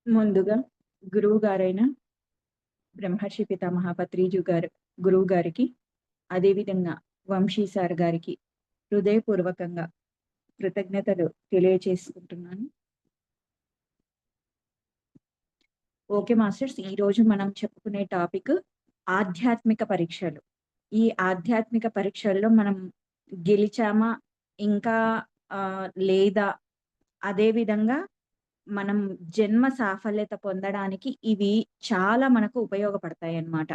ముందుగా గురువు గారైన బ్రహ్మర్షి పితామహ పత్రిజీ గురువు గారికి, అదేవిధంగా వంశీ సార్ గారికి హృదయపూర్వకంగా కృతజ్ఞతలు తెలియచేసుకుంటున్నాను. ఓకే మాస్టర్స్, ఈరోజు మనం చెప్పుకునే టాపిక్ ఆధ్యాత్మిక పరీక్షలు. ఈ ఆధ్యాత్మిక పరీక్షల్లో మనం గెలిచామా, ఇంకా లేదా, అదే విధంగా మనం జన్మ సాఫల్యత పొందడానికి ఇవి చాలా మనకు ఉపయోగపడతాయి అన్నమాట.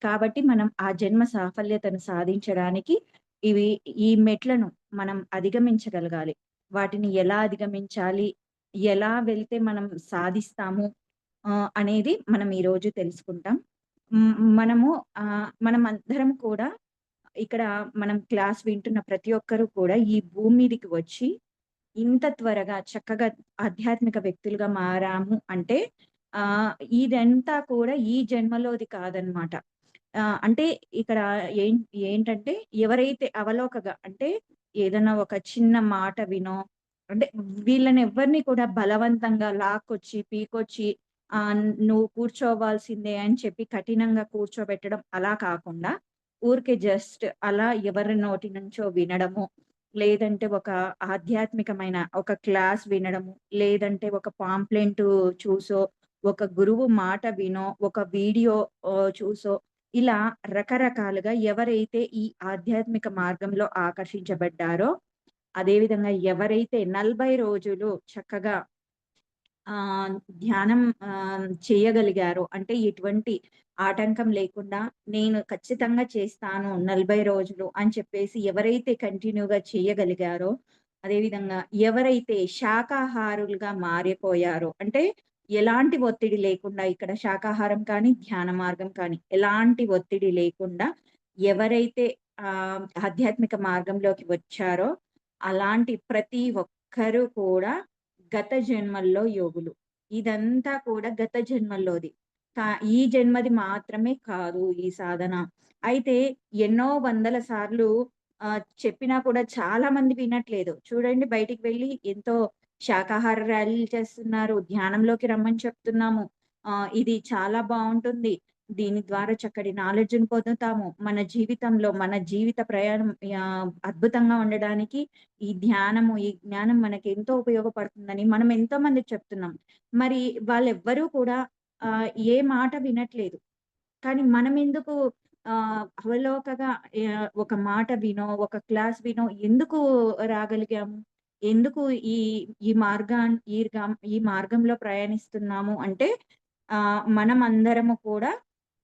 కాబట్టి మనం ఆ జన్మ సాఫల్యతను సాధించడానికి ఇవి ఈ మెట్లను మనం అధిగమించగలగాలి. వాటిని ఎలా అధిగమించాలి, ఎలా వెళ్తే మనం సాధిస్తాము అనేది మనం ఈరోజు తెలుసుకుంటాం. మనము మనం అందరం కూడా ఇక్కడ మనం క్లాస్ వింటున్న ప్రతి ఒక్కరు కూడా ఈ భూమి మీదకి వచ్చి ఇంత త్వరగా చక్కగా ఆధ్యాత్మిక వ్యక్తులుగా మారాము అంటే ఇదంతా కూడా ఈ జన్మలోది కాదనమాట. అంటే ఇక్కడ ఏం ఏంటంటే ఎవరైతే అవలోకగా అంటే ఏదైనా ఒక చిన్న మాట వినో, అంటే వీళ్ళని ఎవ్వరిని కూడా బలవంతంగా లాక్కొచ్చి పీకొచ్చి నువ్వు కూర్చోవాల్సిందే అని చెప్పి కఠినంగా కూర్చోబెట్టడం అలా కాకుండా, ఊరికే జస్ట్ అలా ఎవరి నోటి నుంచో వినడము, లేదంటే ఒక ఆధ్యాత్మికమైన ఒక క్లాస్ వినడము, లేదంటే ఒక పాంప్లెంట్ చూసో, ఒక గురువు మాట వినో, ఒక వీడియో చూసో, ఇలా రకరకాలుగా ఎవరైతే ఈ ఆధ్యాత్మిక మార్గంలో ఆకర్షించబడ్డారో, అదేవిధంగా ఎవరైతే 40 రోజులు చక్కగా ధ్యానం చేయగలిగారో, అంటే ఎటువంటి ఆటంకం లేకుండా నేను ఖచ్చితంగా చేస్తాను 40 రోజులు అని చెప్పేసి ఎవరైతే కంటిన్యూగా చేయగలిగారో, అదేవిధంగా ఎవరైతే శాకాహారులుగా మారిపోయారో, అంటే ఎలాంటి ఒత్తిడి లేకుండా, ఇక్కడ శాకాహారం కానీ, ధ్యాన మార్గం కానీ ఎలాంటి ఒత్తిడి లేకుండా ఎవరైతే ఆధ్యాత్మిక మార్గంలోకి వచ్చారో, అలాంటి ప్రతి ఒక్కరు కూడా గత జన్మల్లో యోగులు. ఇదంతా కూడా గత జన్మల్లోది. ఈ జన్మది మాత్రమే కాదు ఈ సాధన. అయితే ఎన్నో వందల సార్లు చెప్పినా కూడా చాలా మంది వినట్లేదు. చూడండి, బయటికి వెళ్లి ఎంతో శాకాహార ర్యాలీలు చేస్తున్నారు. ధ్యానంలోకి రమ్మని చెప్తున్నాము. ఇది చాలా బావుంటుంది. దీని ద్వారా చక్కటి నాలెడ్జ్‌ని పొందుతాము. మన జీవితంలో మన జీవిత ప్రయాణం అద్భుతంగా ఉండడానికి ఈ ధ్యానము, ఈ జ్ఞానం మనకెంతో ఉపయోగపడుతుందని మనం ఎంతో మందికి చెప్తున్నాం. మరి వాళ్ళెవ్వరూ కూడా ఏ మాట వినట్లేదు. కానీ మనమెందుకు అవలోకగా ఒక మాట వినో, ఒక క్లాస్ వినో ఎందుకు రాగలిగాము? ఎందుకు ఈ ఈ ఈ మార్గంలో ప్రయాణిస్తున్నాము అంటే, మనమందరము కూడా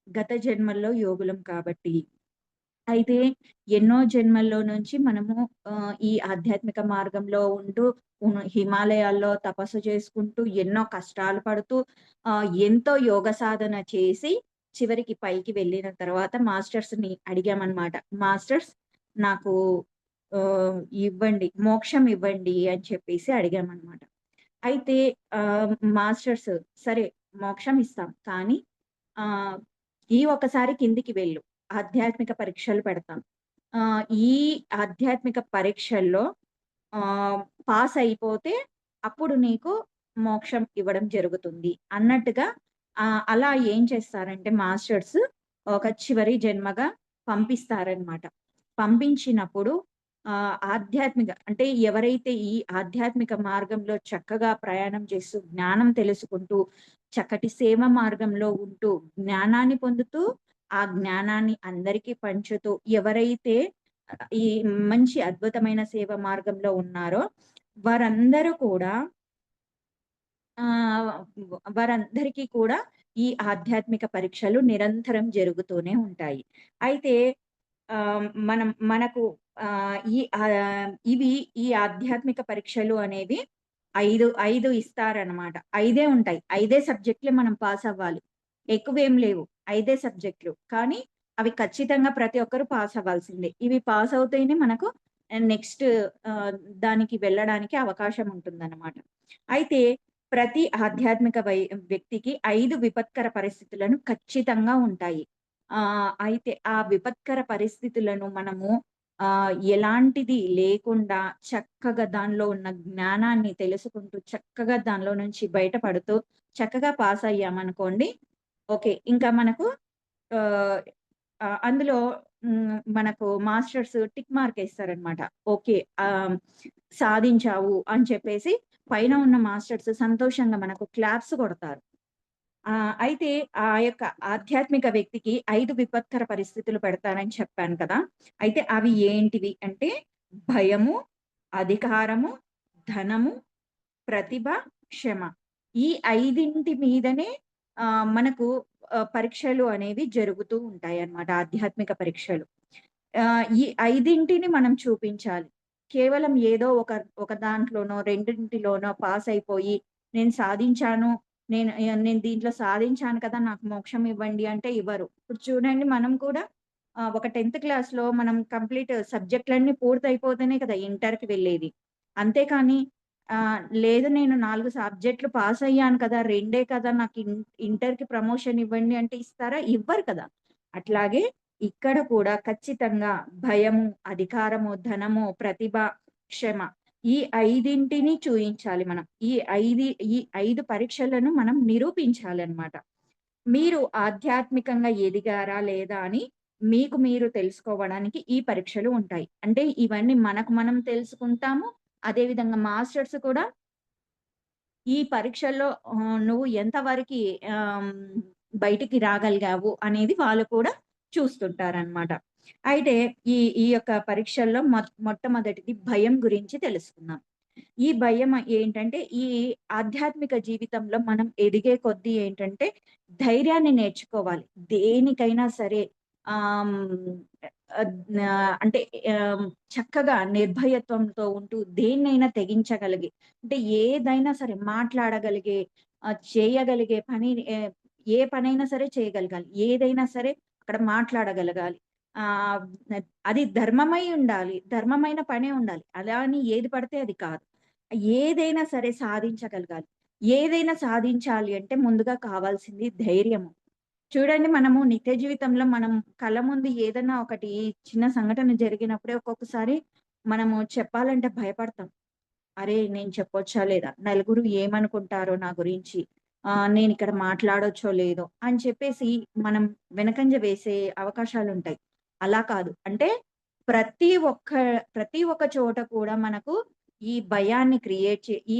గత జన్మల్లో యోగులం కాబట్టి. అయితే ఎన్నో జన్మల్లో నుంచి మనము ఈ ఆధ్యాత్మిక మార్గంలో ఉంటూ హిమాలయాల్లో తపస్సు చేసుకుంటూ, ఎన్నో కష్టాలు పడుతూ, ఎంతో యోగ సాధన చేసి, చివరికి పైకి వెళ్ళిన తర్వాత మాస్టర్స్‌ని అడిగామనమాట. మాస్టర్స్, నాకు ఇవ్వండి, మోక్షం ఇవ్వండి అని చెప్పేసి అడిగామనమాట. అయితే మాస్టర్స్ సరే మోక్షం ఇస్తాం. కానీ ఆహ్, ఈ ఒక్కసారి కిందికి వెళ్ళు. ఆధ్యాత్మిక పరీక్షలు పెడతాం. ఈ ఆధ్యాత్మిక పరీక్షల్లో ఆహ్, పాస్ అయిపోతే అప్పుడు నీకు మోక్షం ఇవ్వడం జరుగుతుంది అన్నట్టుగా, అలా ఏం చేస్తారంటే మాస్టర్స్ ఒక చివరి జన్మగా పంపిస్తారనమాట. పంపించినప్పుడు ఆధ్యాత్మిక అంటే ఎవరైతే ఈ ఆధ్యాత్మిక మార్గంలో చక్కగా ప్రయాణం చేస్తూ, జ్ఞానం తెలుసుకుంటూ, చక్కటి సేవ మార్గంలో ఉంటూ, జ్ఞానాన్ని పొందుతూ, ఆ జ్ఞానాన్ని అందరికీ పంచుతూ, ఎవరైతే ఈ మంచి అద్భుతమైన సేవ మార్గంలో ఉన్నారో వారందరూ కూడా ఆహ్, వారందరికీ కూడా ఈ ఆధ్యాత్మిక పరీక్షలు నిరంతరం జరుగుతూనే ఉంటాయి. అయితే మనకు ఇవి ఈ ఆధ్యాత్మిక పరీక్షలు అనేవి 5 ఇస్తారనమాట. 5 ఉంటాయి. 5 సబ్జెక్ట్‌లే మనం పాస్ అవ్వాలి. ఎక్కువేం లేవు. 5 సబ్జెక్ట్‌లు. కానీ అవి ఖచ్చితంగా ప్రతి ఒక్కరు పాస్ అవ్వాల్సిందే. ఇవి పాస్ అవుతేనే మనకు నెక్స్ట్ ఆహ్, దానికి వెళ్ళడానికి అవకాశం ఉంటుందన్నమాట. అయితే ప్రతి ఆధ్యాత్మిక వ్యక్తికి 5 విపత్కర పరిస్థితులను ఖచ్చితంగా ఉంటాయి. అయితే ఆ విపత్కర పరిస్థితులను మనము ఎలాంటిది లేకుండా చక్కగా దానిలో ఉన్న జ్ఞానాన్ని తెలుసుకుంటూ, చక్కగా దానిలో నుంచి బయటపడుతూ, చక్కగా పాస్ అయ్యామనుకోండి. ఓకే. ఇంకా మనకు ఆహ్, అందులో మనకు మాస్టర్స్ టిక్ మార్క్ ఏస్తారనమాట. ఓకే. సాధించావు అని చెప్పేసి పైన ఉన్న మాస్టర్స్ సంతోషంగా మనకు క్లాప్స్ కొడతారు. అయితే ఆ యొక్క ఆధ్యాత్మిక వ్యక్తికి 5 విపత్కర పరిస్థితులు పెడతానని చెప్పాను కదా! అయితే అవి ఏంటివి అంటే భయము, అధికారము, ధనము, ప్రతిభ, క్షమ. ఈ 5 మీదనే మనకు పరీక్షలు అనేవి జరుగుతూ ఉంటాయన్నమాట. ఆధ్యాత్మిక పరీక్షలు. ఈ 5ని మనం చూపించాలి. కేవలం ఏదో ఒక దాంట్లోనో, రెండింటిలోనో పాస్ అయిపోయి నేను సాధించాను. నేను దీంట్లో సాధించాను కదా! నాకు మోక్షం ఇవ్వండి అంటే ఇవ్వరు. ఇప్పుడు చూడండి మనం కూడా ఒక 10థ్ క్లాస్‌లో మనం కంప్లీట్ సబ్జెక్ట్‌లన్నీ పూర్తయిపోతేనే కదా ఇంటర్‌కి వెళ్ళేది. అంతేకాని లేదు నేను 4 సబ్జెక్ట్‌లు పాస్ అయ్యాను కదా! 2 కదా! నాకు ఇంటర్‌కి ప్రమోషన్ ఇవ్వండి అంటే ఇస్తారా? ఇవ్వరు కదా! అట్లాగే ఇక్కడ కూడా ఖచ్చితంగా భయము, అధికారము, ధనము, ప్రతిభ, క్షమ ఈ 5ని చూయించాలి మనం. ఈ 5 పరీక్షలను మనం నిరూపించాలన్నమాట. మీరు ఆధ్యాత్మికంగా ఎదిగారా లేదా అని మీకు మీరు తెలుసుకోవడానికి ఈ పరీక్షలు ఉంటాయి. అంటే ఇవన్నీ మనకు మనం తెలుసుకుంటాము. అదే విధంగా మాస్టర్స్ కూడా ఈ పరీక్షల్లో నువ్వు ఎంత వరకి ఆహ్, బయటికి రాగలిగావు అనేది వాళ్ళు కూడా చూస్తుంటారనమాట. అయితే ఈ ఈ యొక్క పరీక్షల్లో మొట్టమొదటిది భయం గురించి తెలుసుకుందాం. ఈ భయం ఏంటంటే, ఈ ఆధ్యాత్మిక జీవితంలో మనం ఎదిగే కొద్దీ ఏంటంటే, ధైర్యాన్ని నేర్చుకోవాలి. దేనికైనా సరే ఆహ్, హ్మ్, అంటే ఆహ్, చక్కగా నిర్భయత్వంతో ఉంటూ దేన్నైనా తెగించగలిగి, అంటే ఏదైనా సరే మాట్లాడగలిగే, చేయగలిగే పని ఏ పనైనా సరే చేయగలగాలి. ఏదైనా సరే అక్కడ మాట్లాడగలగాలి. ఆహ్, అది ధర్మమై ఉండాలి. ధర్మమైన పనే ఉండాలి. అలా అని ఏది పడితే అది కాదు. ఏదైనా సరే సాధించగలగాలి. ఏదైనా సాధించాలి అంటే ముందుగా కావాల్సింది ధైర్యము. చూడండి మనము నిత్య జీవితంలో మనం కళ్ళ ముందు ఏదన్నా ఒకటి చిన్న సంఘటన జరిగినప్పుడే ఒక్కొక్కసారి మనము చెప్పాలంటే భయపడతాం. అరే! నేను చెప్పొచ్చా లేదా? నలుగురు ఏమనుకుంటారో నా గురించి? నేనిక్కడ మాట్లాడొచ్చో లేదో? అని చెప్పేసి మనం వెనకంజ వేసే అవకాశాలుంటాయి. అలా కాదు. అంటే ప్రతి ఒక్క ప్రతి ఒక్క చోట కూడా మనకు ఈ భయాన్ని క్రియేట్ చే ఈ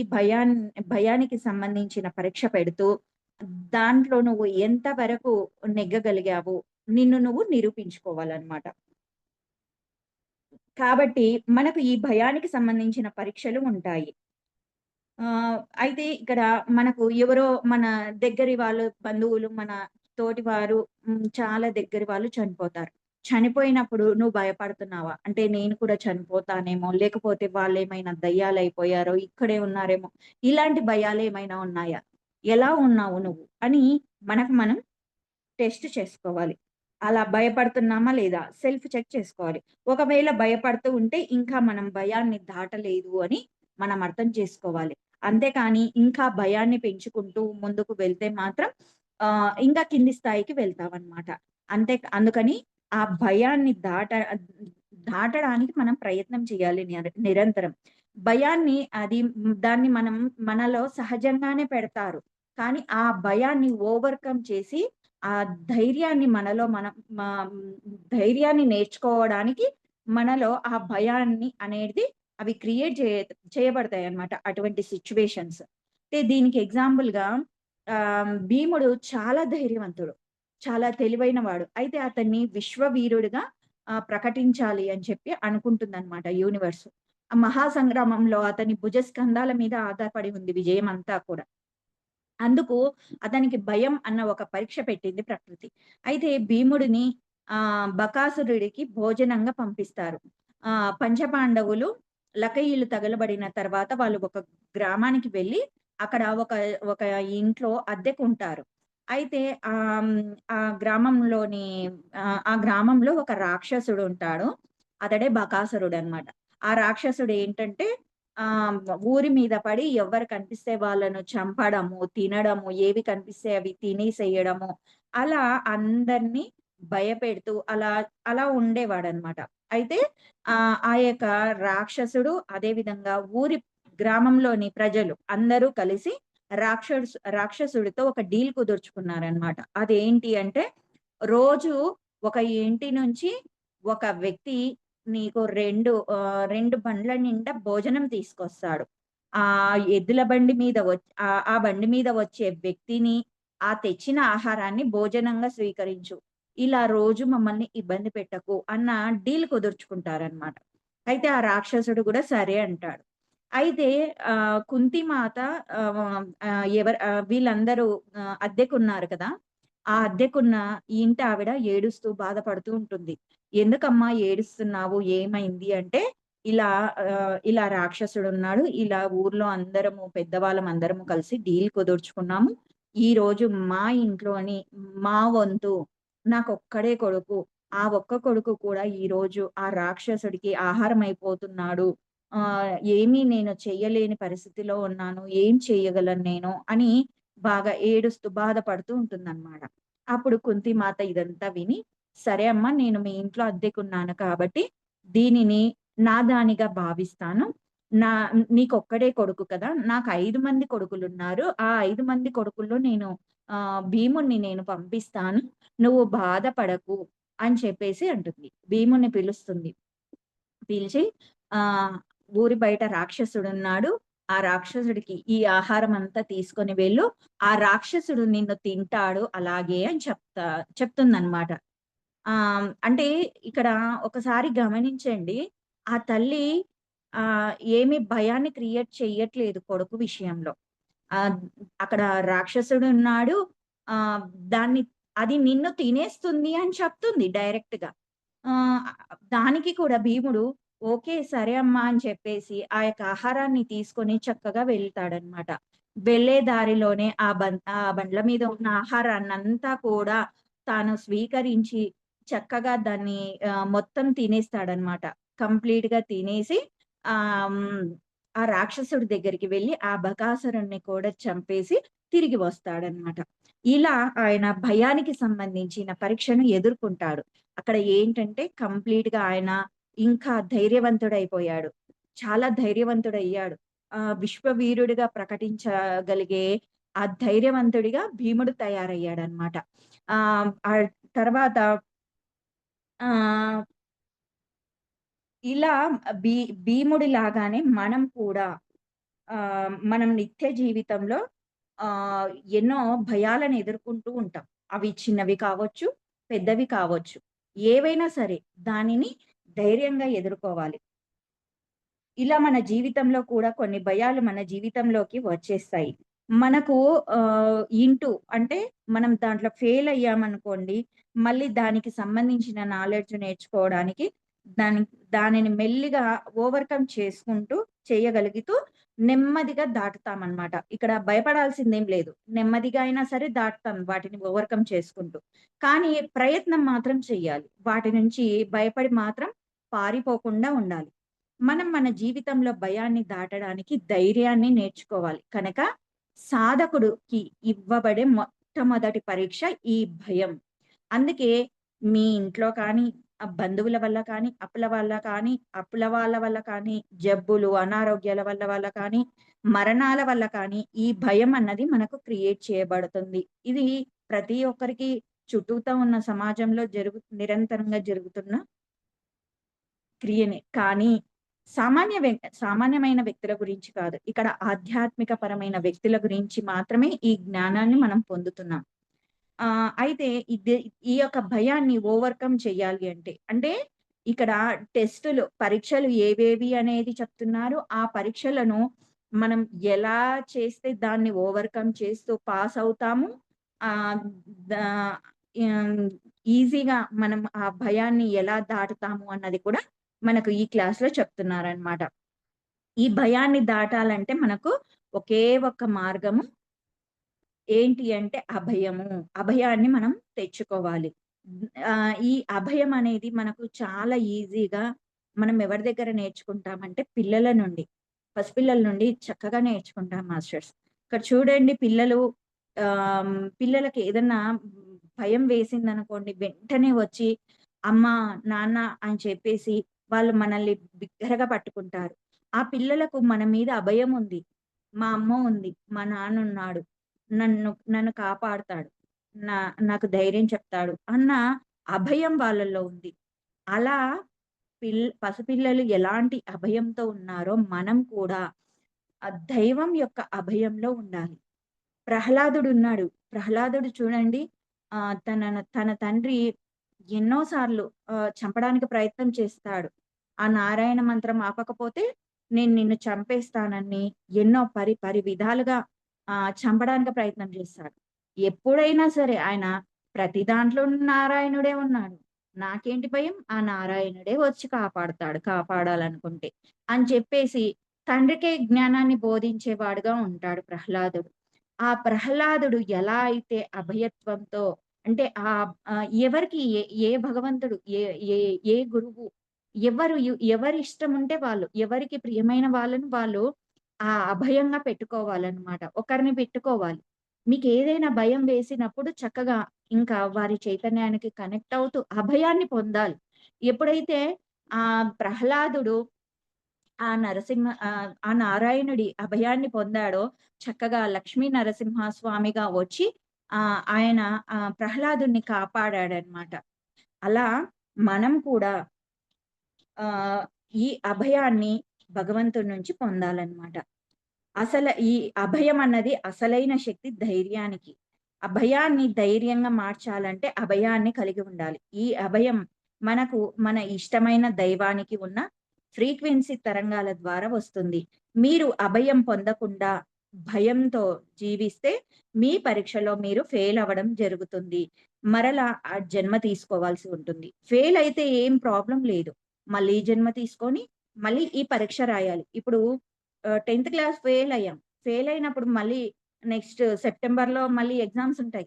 భయానికి సంబంధించిన పరీక్ష పెడుతూ, దాంట్లో నువ్వు ఎంత వరకు నెగ్గగలిగావు, నిన్ను నువ్వు నిరూపించుకోవాలనమాట. కాబట్టి మనకు ఈ భయానికి సంబంధించిన పరీక్షలు ఉంటాయి. అయితే ఇక్కడ మనకు ఎవరో మన దగ్గరి వాళ్ళు, బంధువులు, మన తోటివారు చాలా దగ్గరి వాళ్ళు చనిపోతారు. చనిపోయినప్పుడు నువ్వు భయపడుతున్నావా? అంటే నేను కూడా చనిపోతానేమో, లేకపోతే వాళ్ళేమైనా దయ్యాలయిపోయారో, ఇక్కడే ఉన్నారేమో, ఇలాంటి భయాలేమైనా ఉన్నాయా? ఎలా ఉన్నావు నువ్వు? అని మనకు మనం టెస్ట్ చేసుకోవాలి. అలా భయపడుతున్నామా లేదా? సెల్ఫ్ చెక్ చేసుకోవాలి. ఒకవేళ భయపడుతూ ఉంటే ఇంకా మనం భయాన్ని దాటలేదు అని మనం అర్థం చేసుకోవాలి. అంతేకాని ఇంకా భయాన్ని పెంచుకుంటూ ముందుకు వెళ్తే మాత్రం ఇంకా కింది స్థాయికి వెళ్తామనమాట. అందుకని ఆ భయాన్ని దాటడానికి మనం ప్రయత్నం చేయాలి నిరంతరం. భయాన్ని దాన్ని మనం మనలో సహజంగానే పెడతారు. కానీ ఆ భయాన్ని ఓవర్‌కమ్ చేసి ఆ ధైర్యాన్ని మనలో మనం మా ధైర్యాన్ని నేర్చుకోవడానికి మనలో ఆ భయాన్ని అనేది అవి క్రియేట్ చేయబడతాయన్నమాట. అటువంటి సిట్యుయేషన్స్. అంటే దీనికి ఎగ్జాంపుల్‌గా భీముడు చాలా ధైర్యవంతుడు. చాలా తెలివైన వాడు. అయితే అతన్ని విశ్వవీరుడిగా ప్రకటించాలి అని చెప్పి అనుకుంటుందన్నమాట యూనివర్స్. ఆ మహాసంగ్రామంలో అతని భుజస్కంధాల మీద ఆధారపడి ఉంది విజయం అంతా కూడా. అందుకు అతనికి భయం అన్న ఒక పరీక్ష పెట్టింది ప్రకృతి. అయితే భీముడిని బకాసురుడికి భోజనంగా పంపిస్తారు. పంచపాండవులు లకయ్యులు తగలబడిన తర్వాత వాళ్ళు ఒక గ్రామానికి వెళ్లి అక్కడ ఒక ఇంట్లో అద్దెకుంటారు. అయితే ఆ గ్రామంలోని ఆ గ్రామంలో ఒక రాక్షసుడుంటాడు. అతడే బకాసురుడనమాట. ఆ రాక్షసుడు ఏంటంటే ఊరి మీద పడి ఎవ్వరు కనిపిస్తే వాళ్ళను చంపడము, తినడము, ఏవి కనిపిస్తే అవి తినేసేయడము. అలా అందరిని భయపెడుతూ అలా ఉండేవాడనమాట. అయితే ఆ యొక్క రాక్షసుడు అదే విధంగా గ్రామంలోని ప్రజలు అందరూ కలిసి రాక్షసుడితో ఒక డీల్ కుదుర్చుకున్నారనమాట. అదేంటి అంటే, రోజు ఒక ఇంటి నుంచి ఒక వ్యక్తి నీకు 2 బండ్ల నిండా భోజనం తీసుకొస్తాడు. ఎద్దుల బండి మీద ఆ బండి మీద వచ్చే వ్యక్తిని, ఆ తెచ్చిన ఆహారాన్ని భోజనంగా స్వీకరించు. ఇలా రోజు మమ్మల్ని ఇబ్బంది పెట్టకు అన్న డీల్ కుదుర్చుకుంటారనమాట. అయితే ఆ రాక్షసుడు గూడా సరే అంటాడు. అయితే కుంతిమాత వీళ్ళందరూ అద్దెకున్నారు కదా! ఆ అద్దెకున్న ఈ ఇంటి ఆవిడ ఏడుస్తూ బాధపడుతూ ఉంటుంది. "ఎందుకమ్మా ఏడుస్తున్నావు? ఏమైంది?" అంటే, ఇలా రాక్షసుడున్నాడు. ఇలా ఊర్లో అందరము పెద్దవాళ్ళం అందరము కలిసి డీల్ కుదుర్చుకున్నాము. ఈరోజు మా ఇంట్లోని మా వంతు నాకొక్కడే కొడుకు. ఆ ఒక్క కొడుకు కూడా ఈరోజు ఆ రాక్షసుడికి ఆహారం అయిపోతున్నాడు. ఏమీ నేను చెయ్యలేని పరిస్థితిలో ఉన్నాను. ఏం చేయగలను నేను అని బాగా ఏడుస్తూ బాధపడుతూ ఉంటుందన్నమాట. అప్పుడు కుంతిమాత ఇదంతా విని, "సరే అమ్మా! నేను మీ ఇంట్లో అద్దెకున్నాను కాబట్టి దీనిని నా దానిగా భావిస్తాను. నా నీకొక్కడే కొడుకు కదా! నాకు 5 మంది కొడుకులున్నారు. ఆ 5 మంది కొడుకుల్లో భీముడిని నేను పంపిస్తాను. నువ్వు బాధపడకు" అని చెప్పేసి అంటుంది. భీముడిని పిలుస్తుంది. పిలిచి ఆహ్, ఊరి బయట రాక్షసుడున్నాడు. ఆ రాక్షసుడికి ఈ ఆహారమంతా తీసుకొని వెళ్ళు. ఆ రాక్షసుడు నిన్ను తింటాడు అలాగే అని చెప్తుందనమాట. అంటే ఇక్కడ ఒకసారి గమనించండి. ఆ తల్లి ఏమి భయాన్ని క్రియేట్ చెయ్యట్లేదు కొడుకు విషయంలో. ఆహ్, అక్కడ రాక్షసుడున్నాడు. ఆహ్, దాన్ని అది నిన్ను తినేస్తుంది అని చెప్తుంది డైరెక్ట్‌గా. ఆహ్, దానికి కూడా భీముడు ఓకే. సరే అమ్మా అని చెప్పేసి ఆ యొక్క ఆహారాన్ని తీసుకొని చక్కగా వెళ్తాడనమాట. వెళ్ళే దారిలోనే ఆ బండ్ల మీద ఉన్న ఆహారాన్నంతా కూడా తాను స్వీకరించి చక్కగా దాన్ని మొత్తం తినేస్తాడనమాట. కంప్లీట్‌గా తినేసి ఆహ్, హ్మ్. ఆ రాక్షసుడి దగ్గరికి వెళ్లి ఆ బకాసురుడిని కూడా చంపేసి తిరిగి వస్తాడనమాట. ఇలా ఆయన భయానికి సంబంధించిన పరీక్షను ఎదుర్కొంటాడు. అక్కడ ఏంటంటే కంప్లీట్‌గా ఆయన ఇంకా ధైర్యవంతుడైపోయాడు. చాలా ధైర్యవంతుడయ్యాడు. విశ్వవీరుడిగా ప్రకటించగలిగే ఆ ధైర్యవంతుడిగా భీముడు తయారయ్యాడనమాట. ఆ తర్వాత ఆహ్, ఇలా భీ భీముడిలాగానే మనం కూడా మనం నిత్య జీవితంలో ఆహ్, ఎన్నో భయాలను ఎదుర్కొంటూ ఉంటాం. అవి చిన్నవి కావచ్చు, పెద్దవి కావచ్చు. ఏవైనా సరే దానిని ధైర్యంగా ఎదుర్కోవాలి. ఇలా మన జీవితంలో కూడా కొన్ని భయాలు మన జీవితంలోకి వచ్చేస్తాయి. మనకు అంటే మనం దాంట్లో ఫెయిల్ అయ్యామనుకోండి, మళ్ళీ దానికి సంబంధించిన నాలెడ్జ్ నేర్చుకోవడానికి దాని దానిని మెల్లిగా ఓవర్‌కమ్ చేసుకుంటూ చేయగలుగుతూ నెమ్మదిగా దాటుతామనమాట. ఇక్కడ భయపడాల్సిందేం లేదు. నెమ్మదిగా అయినా సరే దాటుతాం వాటిని ఓవర్‌కమ్ చేసుకుంటూ. కానీ ప్రయత్నం మాత్రం చెయ్యాలి. వాటి నుంచి భయపడి మాత్రం పారిపోకుండా ఉండాలి. మనం మన జీవితంలో భయాన్ని దాటడానికి ధైర్యాన్ని నేర్చుకోవాలి. కనుక సాధకుడుకి ఇవ్వబడే మొట్టమొదటి పరీక్ష ఈ భయం. అందుకే మీ ఇంట్లో కానీ, బంధువుల వల్ల కానీ, అప్పుల వాళ్ళ వల్ల కానీ, జబ్బులు, అనారోగ్యాల వల్ల కానీ, మరణాల వల్ల కానీ, ఈ భయం అన్నది మనకు క్రియేట్ చేయబడుతుంది. ఇది ప్రతి ఒక్కరికి చుట్టూతా ఉన్న సమాజంలో నిరంతరంగా జరుగుతున్న క్రియనే. కానీ సామాన్యమైన వ్యక్తుల గురించి కాదు. ఇక్కడ ఆధ్యాత్మిక పరమైన వ్యక్తుల గురించి మాత్రమే ఈ జ్ఞానాన్ని మనం పొందుతున్నాం. అయితే ఈ యొక్క భయాన్ని ఓవర్‌కమ్ చేయాలి అంటే ఇక్కడ పరీక్షలు ఏవేవి అనేది చెప్తున్నారు. ఆ పరీక్షలను మనం ఎలా చేస్తే దాన్ని ఓవర్‌కమ్ చేస్తూ పాస్ అవుతాము. ఆహ్, దా హ్మ్. ఈజీగా మనం ఆ భయాన్ని ఎలా దాటుతాము అన్నది కూడా మనకు ఈ క్లాస్‌లో చెప్తున్నారనమాట. ఈ భయాన్ని దాటాలంటే మనకు ఒకే ఒక్క మార్గము ఏంటి అంటే అభయము. అభయాన్ని మనం తెచ్చుకోవాలి. ఈ అభయం అనేది మనకు చాలా ఈజీగా మనం ఎవరి దగ్గర నేర్చుకుంటామంటే పిల్లల నుండి. పసిపిల్లల నుండి చక్కగా నేర్చుకుంటాం మాస్టర్స్. ఇక్కడ చూడండి పిల్లలకి ఏదన్నా భయం వేసిందనుకోండి వెంటనే వచ్చి అమ్మ, నాన్న అని చెప్పేసి వాళ్ళు మనల్ని బిగ్గరగా పట్టుకుంటారు. ఆ పిల్లలకు మన మీద అభయం ఉంది. మా అమ్మ ఉంది. మా నాన్నున్నాడు. నన్ను నన్ను కాపాడతాడు. నాకు ధైర్యం చెప్తాడు అన్న అభయం వాళ్ళలో ఉంది. అలా పసిపిల్లలు ఎలాంటి అభయంతో ఉన్నారో మనం కూడా ఆ దైవం యొక్క అభయంలో ఉండాలి. ప్రహ్లాదుడున్నాడు. ప్రహ్లాదుడు చూడండి తన తండ్రి ఎన్నో సార్లు చంపడానికి ప్రయత్నం చేస్తాడు. ఆ నారాయణ మంత్రం ఆపకపోతే నేను నిన్ను చంపేస్తానని ఎన్నో పరి విధాలుగా చంపడానికి ప్రయత్నం చేస్తాడు. ఎప్పుడైనా సరే ఆయన ప్రతి దాంట్లో నారాయణుడే ఉన్నాడు. నాకేంటి భయం? ఆ నారాయణుడే వచ్చి కాపాడాలనుకుంటే అని చెప్పేసి తండ్రికే జ్ఞానాన్ని బోధించేవాడుగా ఉంటాడు ప్రహ్లాదుడు. ఆ ప్రహ్లాదుడు ఎలా అయితే అభయత్వంతో అంటే ఎవరికి ఏ భగవంతుడు ఏ ఏ గురువు ఎవరి ఇష్టం ఉంటే వాళ్ళు, ఎవరికి ప్రియమైన వాళ్ళని వాళ్ళు అభయంగా పెట్టుకోవాలన్నమాట. ఒకరిని పెట్టుకోవాలి. మీకేదైనా భయం వేసినప్పుడు చక్కగా ఇంకా వారి చైతన్యానికి కనెక్ట్ అవుతూ అభయాన్ని పొందాలి. ఎప్పుడైతే ప్రహ్లాదుడు ఆ నారాయణుడి అభయాన్ని పొందాడో చక్కగా లక్ష్మీ నరసింహస్వామిగా వచ్చి ఆయన ప్రహ్లాదుడిని కాపాడాడనమాట. అలా మనం కూడా ఆహ్, ఈ అభయాన్ని భగవంతుడి నుంచి పొందాలన్నమాట. ఈ అభయం అన్నది అసలైన శక్తి ధైర్యానికి. అభయాన్ని ధైర్యంగా మార్చాలంటే అభయాన్ని కలిగి ఉండాలి. ఈ అభయం మన ఇష్టమైన దైవానికి ఉన్న ఫ్రీక్వెన్సీ తరంగాల ద్వారా వస్తుంది. మీరు అభయం పొందకుండా భయంతో జీవిస్తే మీ పరీక్షలో మీరు ఫెయిల్ అవ్వడం జరుగుతుంది. మరలా ఆ జన్మ తీసుకోవాల్సి ఉంటుంది. ఫెయిల్ అయితే ఏం ప్రాబ్లమ్ లేదు. మళ్ళీ జన్మ తీసుకొని మళ్ళీ ఈ పరీక్ష రాయాలి. ఇప్పుడు 10థ్ క్లాస్ ఫెయిల్ అయ్యాం. ఫెయిల్ అయినప్పుడు మళ్ళీ నెక్స్ట్ సెప్టెంబర్‌లో మళ్ళీ ఎగ్జామ్స్ ఉంటాయి.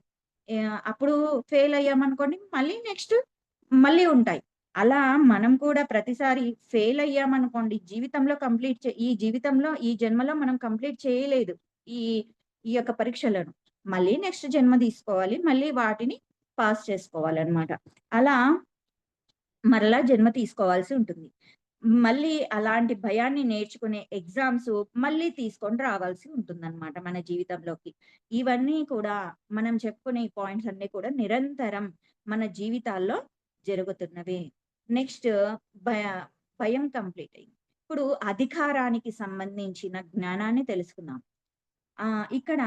అప్పుడు ఫెయిల్ అయ్యామనుకోండి మళ్ళీ నెక్స్ట్ మళ్ళీ ఉంటాయి. అలా మనం కూడా ప్రతిసారి ఫెయిల్ అయ్యామనుకోండి ఈ జీవితంలో ఈ జన్మలో మనం కంప్లీట్ చేయలేదు. ఈ ఈ యొక్క పరీక్షలను. మళ్ళీ నెక్స్ట్ జన్మ తీసుకోవాలి. మళ్ళీ వాటిని పాస్ చేసుకోవాలన్నమాట. అలా మరలా జన్మ తీసుకోవాల్సి ఉంటుంది. మళ్ళీ అలాంటి భయాన్ని నేర్చుకునే ఎగ్జామ్స్ మళ్ళీ తీసుకొని రావాల్సి ఉంటుందన్నమాట మన జీవితంలోకి. ఇవన్నీ కూడా మనం చెప్పుకునే ఈ పాయింట్స్ అన్నీ కూడా నిరంతరం మన జీవితాల్లో జరుగుతున్నవే. నెక్స్ట్ భయ భయం కంప్లీట్ అయింది. ఇప్పుడు అధికారానికి సంబంధించిన జ్ఞానాన్ని తెలుసుకుందాం. ఇక్కడ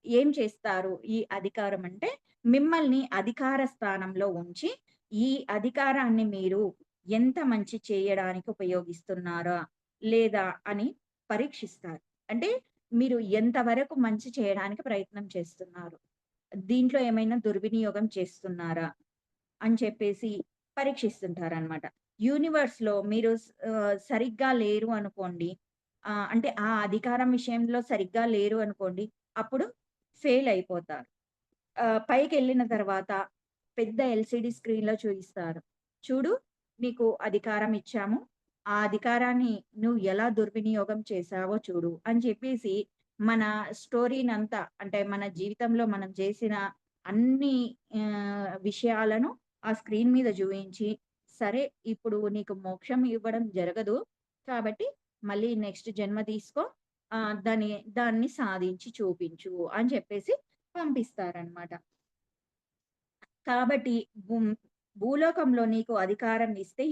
ఏం చేస్తారు ఈ అధికారం అంటే, మిమ్మల్ని అధికార స్థానంలో ఉంచి, ఈ అధికారాన్ని మీరు ఎంత మంచి చేయడానికి ఉపయోగిస్తున్నారా? లేదా? అని పరీక్షిస్తారు. అంటే మీరు ఎంతవరకు మంచి చేయడానికి ప్రయత్నం చేస్తున్నారు? దీంట్లో ఏమైనా దుర్వినియోగం చేస్తున్నారా? అని చెప్పేసి పరీక్షిస్తుంటారనమాట. యూనివర్స్‌లో మీరు సరిగ్గా లేరు అనుకోండి. అంటే ఆ అధికారం విషయంలో సరిగ్గా లేరు అనుకోండి. అప్పుడు ఫెయిల్ అయిపోతారు. పైకెళ్ళిన తర్వాత పెద్ద ఎల్‌సీడీ స్క్రీన్‌లో చూయిస్తారు. చూడు నీకు అధికారం ఇచ్చాము. ఆ అధికారాన్ని నువ్వు ఎలా దుర్వినియోగం చేశావో చూడు అని చెప్పేసి మన స్టోరీనంతా అంటే మన జీవితంలో మనం చేసిన అన్ని విషయాలను ఆ స్క్రీన్ మీద చూయించి, సరే ఇప్పుడు నీకు మోక్షం ఇవ్వడం జరగదు. కాబట్టి మళ్ళీ నెక్స్ట్ జన్మ తీసుకో. దాన్ని సాధించి చూపించు అని చెప్పేసి పంపిస్తారనమాట. కాబట్టి భూలోకంలో నీకు అధికారం ఇస్తే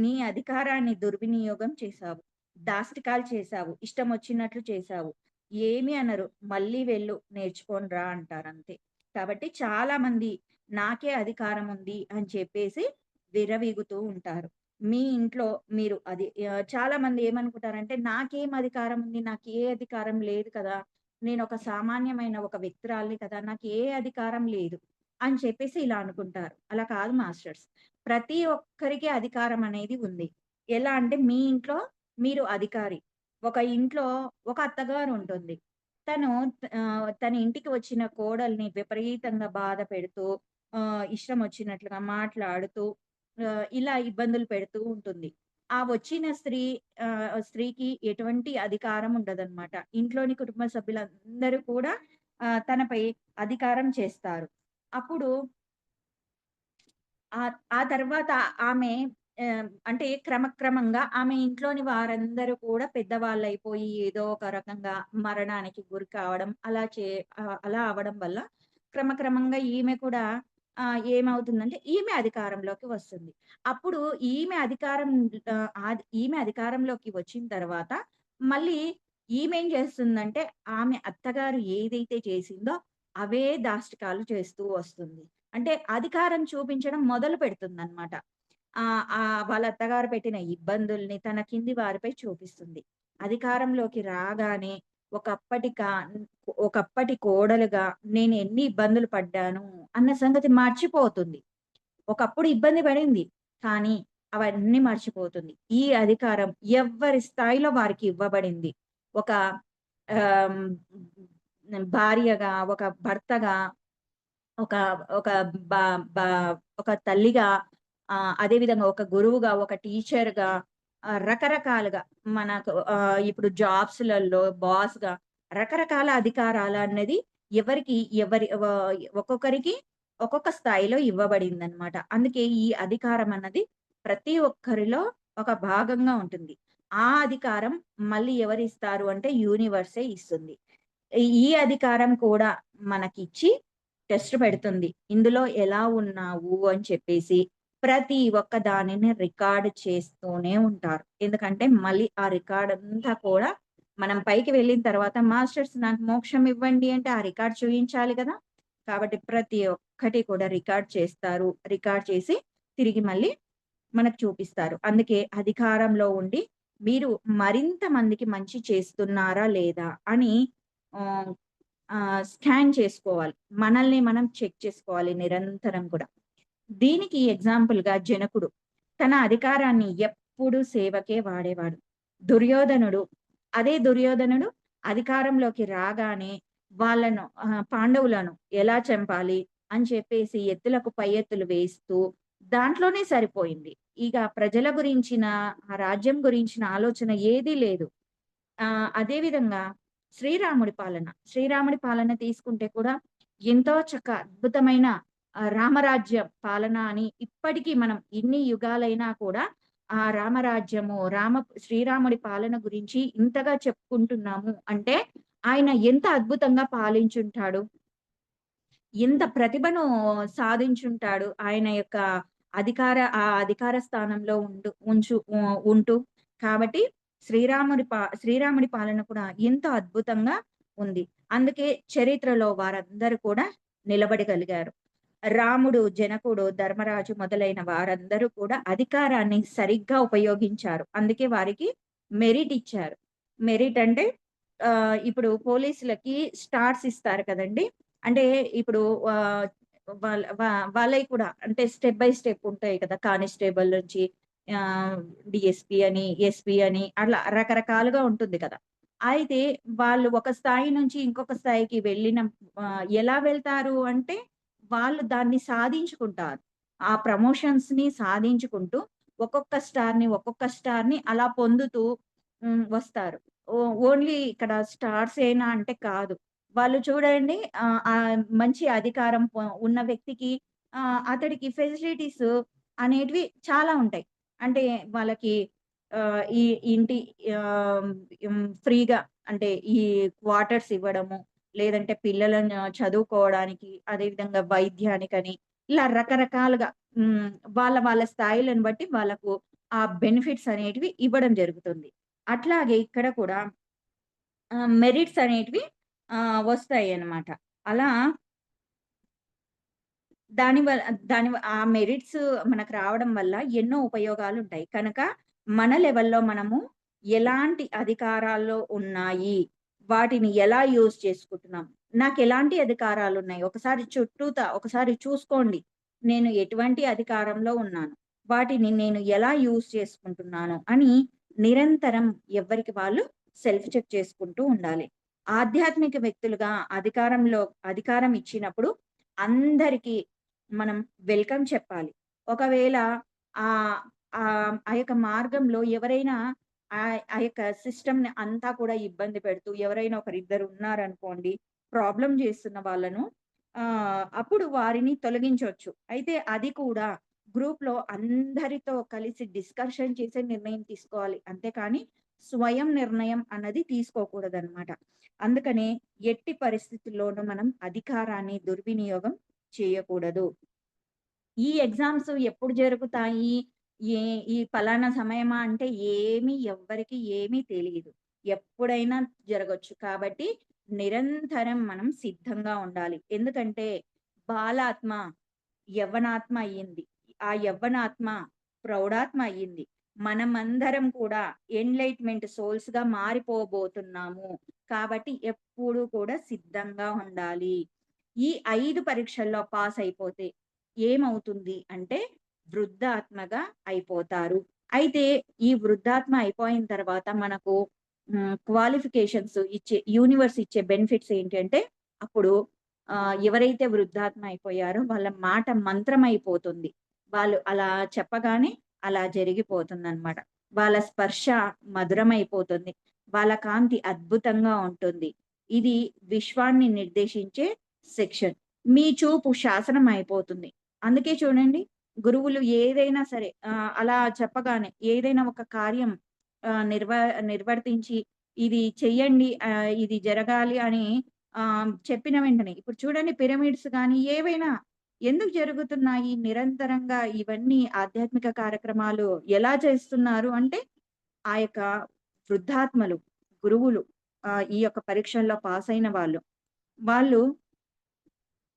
నీ అధికారాన్ని దుర్వినియోగం చేశావు. దాష్టికాలు చేశావు. ఇష్టమొచ్చినట్లు చేశావు. ఏమి అనరు. మళ్ళీ వెళ్ళు నేర్చుకొని రా అంటారంతే. కాబట్టి చాలా మంది నాకే అధికారం ఉంది అని చెప్పేసి విర్రవీగుతూ ఉంటారు. మీ ఇంట్లో మీరు చాలా మంది ఏమనుకుంటారంటే నాకేం అధికారం ఉంది? నాకు ఏ అధికారం లేదు కదా! నేనొక సామాన్యమైన ఒక వ్యక్తురాలిని కదా! నాకు ఏ అధికారం లేదు. అని చెప్పేసి ఇలా అనుకుంటారు. అలా కాదు మాస్టర్స్. ప్రతి ఒక్కరికి అధికారం అనేది ఉంది. ఎలా అంటే మీ ఇంట్లో మీరు అధికారి. ఒక ఇంట్లో ఒక అత్తగారు ఉంటుంది. తను తన ఇంటికి వచ్చిన కోడల్ని విపరీతంగా బాధ పెడుతూ, ఇష్టం వచ్చినట్లుగా మాట్లాడుతూ, ఇలా ఇబ్బందులు పెడుతూ ఉంటుంది. ఆ వచ్చిన స్త్రీకి ఎటువంటి అధికారం ఉండదన్నమాట. ఇంట్లోని కుటుంబ సభ్యులందరూ కూడా తనపై అధికారం చేస్తారు. అప్పుడు ఆ తర్వాత ఆమె అంటే క్రమక్రమంగా ఆమె ఇంట్లోని వారందరూ కూడా పెద్దవాళ్ళైపోయి ఏదో ఒక రకంగా మరణానికి గురి కావడం అలా అవ్వడం వల్ల క్రమక్రమంగా ఈమె కూడా ఏమవుతుందంటే ఈమె అధికారంలోకి వస్తుంది. అప్పుడు ఈమె అధికారం ఈమె అధికారంలోకి వచ్చిన తర్వాత మళ్ళీ ఈమేం చేస్తుందంటే ఆమె అత్తగారు ఏదైతే చేసిందో అవే దాష్టికాలు చేస్తూ వస్తుంది. అంటే అధికారం చూపించడం మొదలు పెడుతుందన్నమాట. వాళ్ళ అత్తగారు పెట్టిన ఇబ్బందుల్ని తన కింది వారిపై చూపిస్తుంది. అధికారంలోకి రాగానే ఒకప్పటి కా ఒకప్పటి కోడలుగా నేను ఎన్ని ఇబ్బందులు పడ్డాను అన్న సంగతి మర్చిపోతుంది. ఒకప్పుడు ఇబ్బంది పడింది. కానీ అవన్నీ మర్చిపోతుంది. ఈ అధికారం ఎవ్వరి స్థాయిలో వారికి ఇవ్వబడింది. ఒక ఆహ్, భార్యగా, ఒక భర్తగా, ఒక ఒక బా బా ఒక తల్లిగా, అదే విధంగా ఒక గురువుగా, ఒక టీచర్‌గా, రకరకాలుగా మనకు ఇప్పుడు జాబ్స్‌లలో బాస్‌గా రకరకాల అధికారాలన్నది ఎవరికి ఎవరి వ ఒక్కొక్కరికి ఒక్కొక్క స్థాయిలో ఇవ్వబడిందనమాట. అందుకే ఈ అధికారం అన్నది ప్రతి ఒక్కరిలో ఒక భాగంగా ఉంటుంది. ఆ అధికారం మళ్ళీ ఎవరిస్తారు అంటే యూనివర్సే ఇస్తుంది. ఈ అధికారం కూడా మనకిచ్చి టెస్ట్ పెడుతుంది. ఇందులో ఎలా ఉన్నావు అని చెప్పేసి ప్రతి ఒక్క దానిని రికార్డ్ చేస్తూనే ఉంటారు. ఎందుకంటే మళ్ళీ ఆ రికార్డ్ అంతా కూడా మనం పైకి వెళ్ళిన తర్వాత మాస్టర్స్ నాకు మోక్షం ఇవ్వండి అంటే ఆ రికార్డ్ చూయించాలి కదా! కాబట్టి ప్రతి ఒక్కటి కూడా రికార్డ్ చేస్తారు. రికార్డ్ చేసి తిరిగి మళ్ళీ మనకు చూపిస్తారు. అందుకే అధికారంలో ఉండి మీరు మరింత మందికి మంచి చేస్తున్నారా లేదా అని ఆహ్, స్కాన్ చేసుకోవాలి. మనల్ని మనం చెక్ చేసుకోవాలి నిరంతరం కూడా. దీనికి ఎగ్జాంపుల్‌గా జనకుడు తన అధికారాన్ని ఎప్పుడు సేవకే వాడేవాడు. దుర్యోధనుడు దుర్యోధనుడు అధికారంలోకి రాగానే వాళ్ళను పాండవులను ఎలా చంపాలి అని చెప్పేసి ఎత్తులకు పై ఎత్తులు వేస్తూ దాంట్లోనే సరిపోయింది. ఇక ప్రజల గురించిన, ఆ రాజ్యం గురించిన ఆలోచన ఏదీ లేదు. అదే విధంగా శ్రీరాముడి పాలన తీసుకుంటే కూడా ఎంతో అద్భుతమైన రామరాజ్యం పాలన అని ఇప్పటికి మనం ఇన్ని యుగాలైనా కూడా ఆ రామరాజ్యము, శ్రీరాముడి పాలన గురించి ఇంతగా చెప్పుకుంటున్నాము అంటే ఆయన ఎంత అద్భుతంగా పాలించుంటాడు. ఎంత ప్రతిభను సాధించుంటాడు. ఆయన యొక్క అధికార స్థానంలో ఉంటూ. కాబట్టి శ్రీరాముడి పాలన కూడా ఎంతో అద్భుతంగా ఉంది. అందుకే చరిత్రలో వారందరూ కూడా నిలబడగలిగారు. రాముడు, జనకుడు, ధర్మరాజు మొదలైన వారందరూ కూడా అధికారాన్ని సరిగ్గా ఉపయోగించారు. అందుకే వారికి మెరిట్ ఇచ్చారు. మెరిట్ అంటే ఇప్పుడు పోలీసులకి స్టార్స్ ఇస్తారు కదండీ! అంటే ఇప్పుడు ఆహ్, వాళ్ళ వా వాళ్ళయి కూడా అంటే స్టెప్ బై స్టెప్ ఉంటాయి కదా! కానిస్టేబుల్ నుంచి ఆహ్, డీఎస్పీ అని, ఎస్పీ అని అట్లా రకరకాలుగా ఉంటుంది కదా! అయితే వాళ్ళు ఒక స్థాయి నుంచి ఇంకొక స్థాయికి ఎలా వెళ్తారు అంటే వాళ్ళు దాన్ని సాధించుకుంటారు. ఆ ప్రమోషన్స్‌ని సాధించుకుంటూ ఒక్కొక్క స్టార్‌ని అలా పొందుతూ వస్తారు. ఓన్లీ ఇక్కడ స్టార్సేనా అంటే కాదు. వాళ్ళు చూడండి మంచి అధికారం ఉన్న వ్యక్తికి అతడికి ఫెసిలిటీస్ అనేటివి చాలా ఉంటాయి. అంటే వాళ్ళకి ఈ ఇంటి ఆహ్, ఫ్రీగా అంటే ఈ క్వార్టర్స్ ఇవ్వడము, లేదంటే పిల్లలను చదువుకోవడానికి, అదే విధంగా వైద్యానికని ఇలా రకరకాలుగా హ్మ్. వాళ్ళ స్థాయిలను బట్టి వాళ్ళకు ఆ బెనిఫిట్స్ అనేటివి ఇవ్వడం జరుగుతుంది. అట్లాగే ఇక్కడ కూడా మెరిట్స్ అనేటివి వస్తాయన్నమాట. అలా దాని వల్ దాని వ ఆ మెరిట్స్ మనకు రావడం వల్ల ఎన్నో ఉపయోగాలుంటాయి. కనుక మన లెవెల్‌లో మనము ఎలాంటి అధికారాల్లో ఉన్నాయి, వాటిని ఎలా యూజ్ చేసుకుంటున్నాం, నాకెలాంటి అధికారాలున్నాయి, ఒకసారి చూసుకోండి. నేను ఎటువంటి అధికారంలో ఉన్నాను, వాటిని నేను ఎలా యూజ్ చేసుకుంటున్నాను అని నిరంతరం ఎవ్వరికి వాళ్ళు సెల్ఫ్ చెక్ చేసుకుంటూ ఉండాలి. ఆధ్యాత్మిక వ్యక్తులుగా అధికారం ఇచ్చినప్పుడు అందరికీ మనం వెల్కమ్ చెప్పాలి. ఒకవేళ ఆహ్, ఆ యొక్క మార్గంలో ఎవరైనా ఆ యొక్క సిస్టమ్‌ని అంతా కూడా ఇబ్బంది పెడుతూ ఎవరైనా ఒకరిద్దరు ఉన్నారనుకోండి, ప్రాబ్లమ్ చేస్తున్న వాళ్ళను అప్పుడు వారిని తొలగించొచ్చు. అయితే అది కూడా గ్రూప్‌లో అందరితో కలిసి డిస్కషన్ చేసే నిర్ణయం తీసుకోవాలి. అంతేకాని స్వయం నిర్ణయం అన్నది తీసుకోకూడదనమాట. అందుకనే ఎట్టి పరిస్థితుల్లోనూ మనం అధికారాన్ని దుర్వినియోగం చేయకూడదు. ఈ ఎగ్జామ్స్ ఎప్పుడు జరుగుతాయి? ఏ ఈ పలానా సమయమా అంటే ఎవ్వరికీ ఏమీ తెలీదు. ఎప్పుడైనా జరగొచ్చు. కాబట్టి నిరంతరం మనం సిద్ధంగా ఉండాలి. ఎందుకంటే బాలాత్మ యవ్వనాత్మ అయ్యింది. ఆ యవ్వనాత్మ ప్రౌఢాత్మ అయ్యింది. మనమందరం కూడా ఎన్‌లైట్‌మెంట్ సోల్స్‌గా మారిపోబోతున్నాము. కాబట్టి ఎప్పుడు కూడా సిద్ధంగా ఉండాలి. ఈ 5 పరీక్షల్లో పాస్ అయిపోతే ఏమవుతుంది అంటే వృద్ధాత్మగా అయిపోతారు. అయితే ఈ వృద్ధాత్మ అయిపోయిన తర్వాత మనకు క్వాలిఫికేషన్స్ ఇచ్చే యూనివర్స్ ఇచ్చే బెనిఫిట్స్ ఏంటంటే అప్పుడు ఎవరైతే వృద్ధాత్మ అయిపోయారో వాళ్ళ మాట మంత్రమైపోతుంది. వాళ్ళు అలా చెప్పగానే అలా జరిగిపోతుందనమాట. వాళ్ళ స్పర్శ మధురమైపోతుంది. వాళ్ళ కాంతి అద్భుతంగా ఉంటుంది. ఇది విశ్వాన్ని నిర్దేశించే సెక్షన్. మీ చూపు శాసనం అయిపోతుంది. అందుకే చూడండి గురువులు ఏదైనా సరే అలా చెప్పగానే ఏదైనా ఒక కార్యం నిర్వ నిర్వర్తించి ఇది చెయ్యండి ఇది జరగాలి అని చెప్పిన వెంటనే ఇప్పుడు చూడండి పిరమిడ్స్ గాని ఏవైనా ఎందుకు జరుగుతున్నాయి నిరంతరంగా ఇవన్నీ ఆధ్యాత్మిక కార్యక్రమాలు ఎలా చేస్తున్నారు అంటే ఆ యొక్క వృద్ధాత్మలు, గురువులు ఈ యొక్క పరీక్షల్లో పాస్ అయిన వాళ్ళు. వాళ్ళు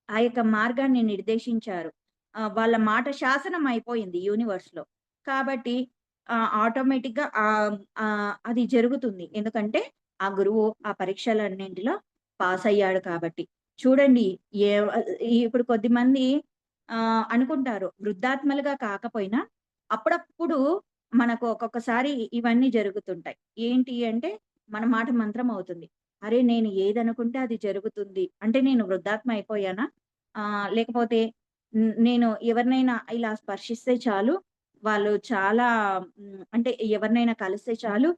ఆ యొక్క మార్గాన్ని నిర్దేశించారు. వాళ్ళ మాట శాసనం అయిపోయింది యూనివర్స్‌లో. కాబట్టి ఆటోమేటిక్‌గా అది జరుగుతుంది. ఎందుకంటే ఆ గురువు ఆ పరీక్షలన్నింటిలో పాస్ అయ్యాడు కాబట్టి. చూడండి ఎవ్ ఇప్పుడు కొద్దిమంది అనుకుంటారు వృద్ధాత్మలుగా కాకపోయినా అప్పుడప్పుడు మనకు ఒక్కొక్కసారి ఇవన్నీ జరుగుతుంటాయి. ఏంటి అంటే మన మాట మంత్రం అవుతుంది. అరే! నేను ఏదనుకుంటే అది జరుగుతుంది. అంటే నేను వృద్ధాత్మ అయిపోయానా? లేకపోతే నేను ఎవరినైనా ఇలా స్పర్శిస్తే చాలు, వాళ్ళు చాలా అంటే ఎవరినైనా కలిస్తే చాలు,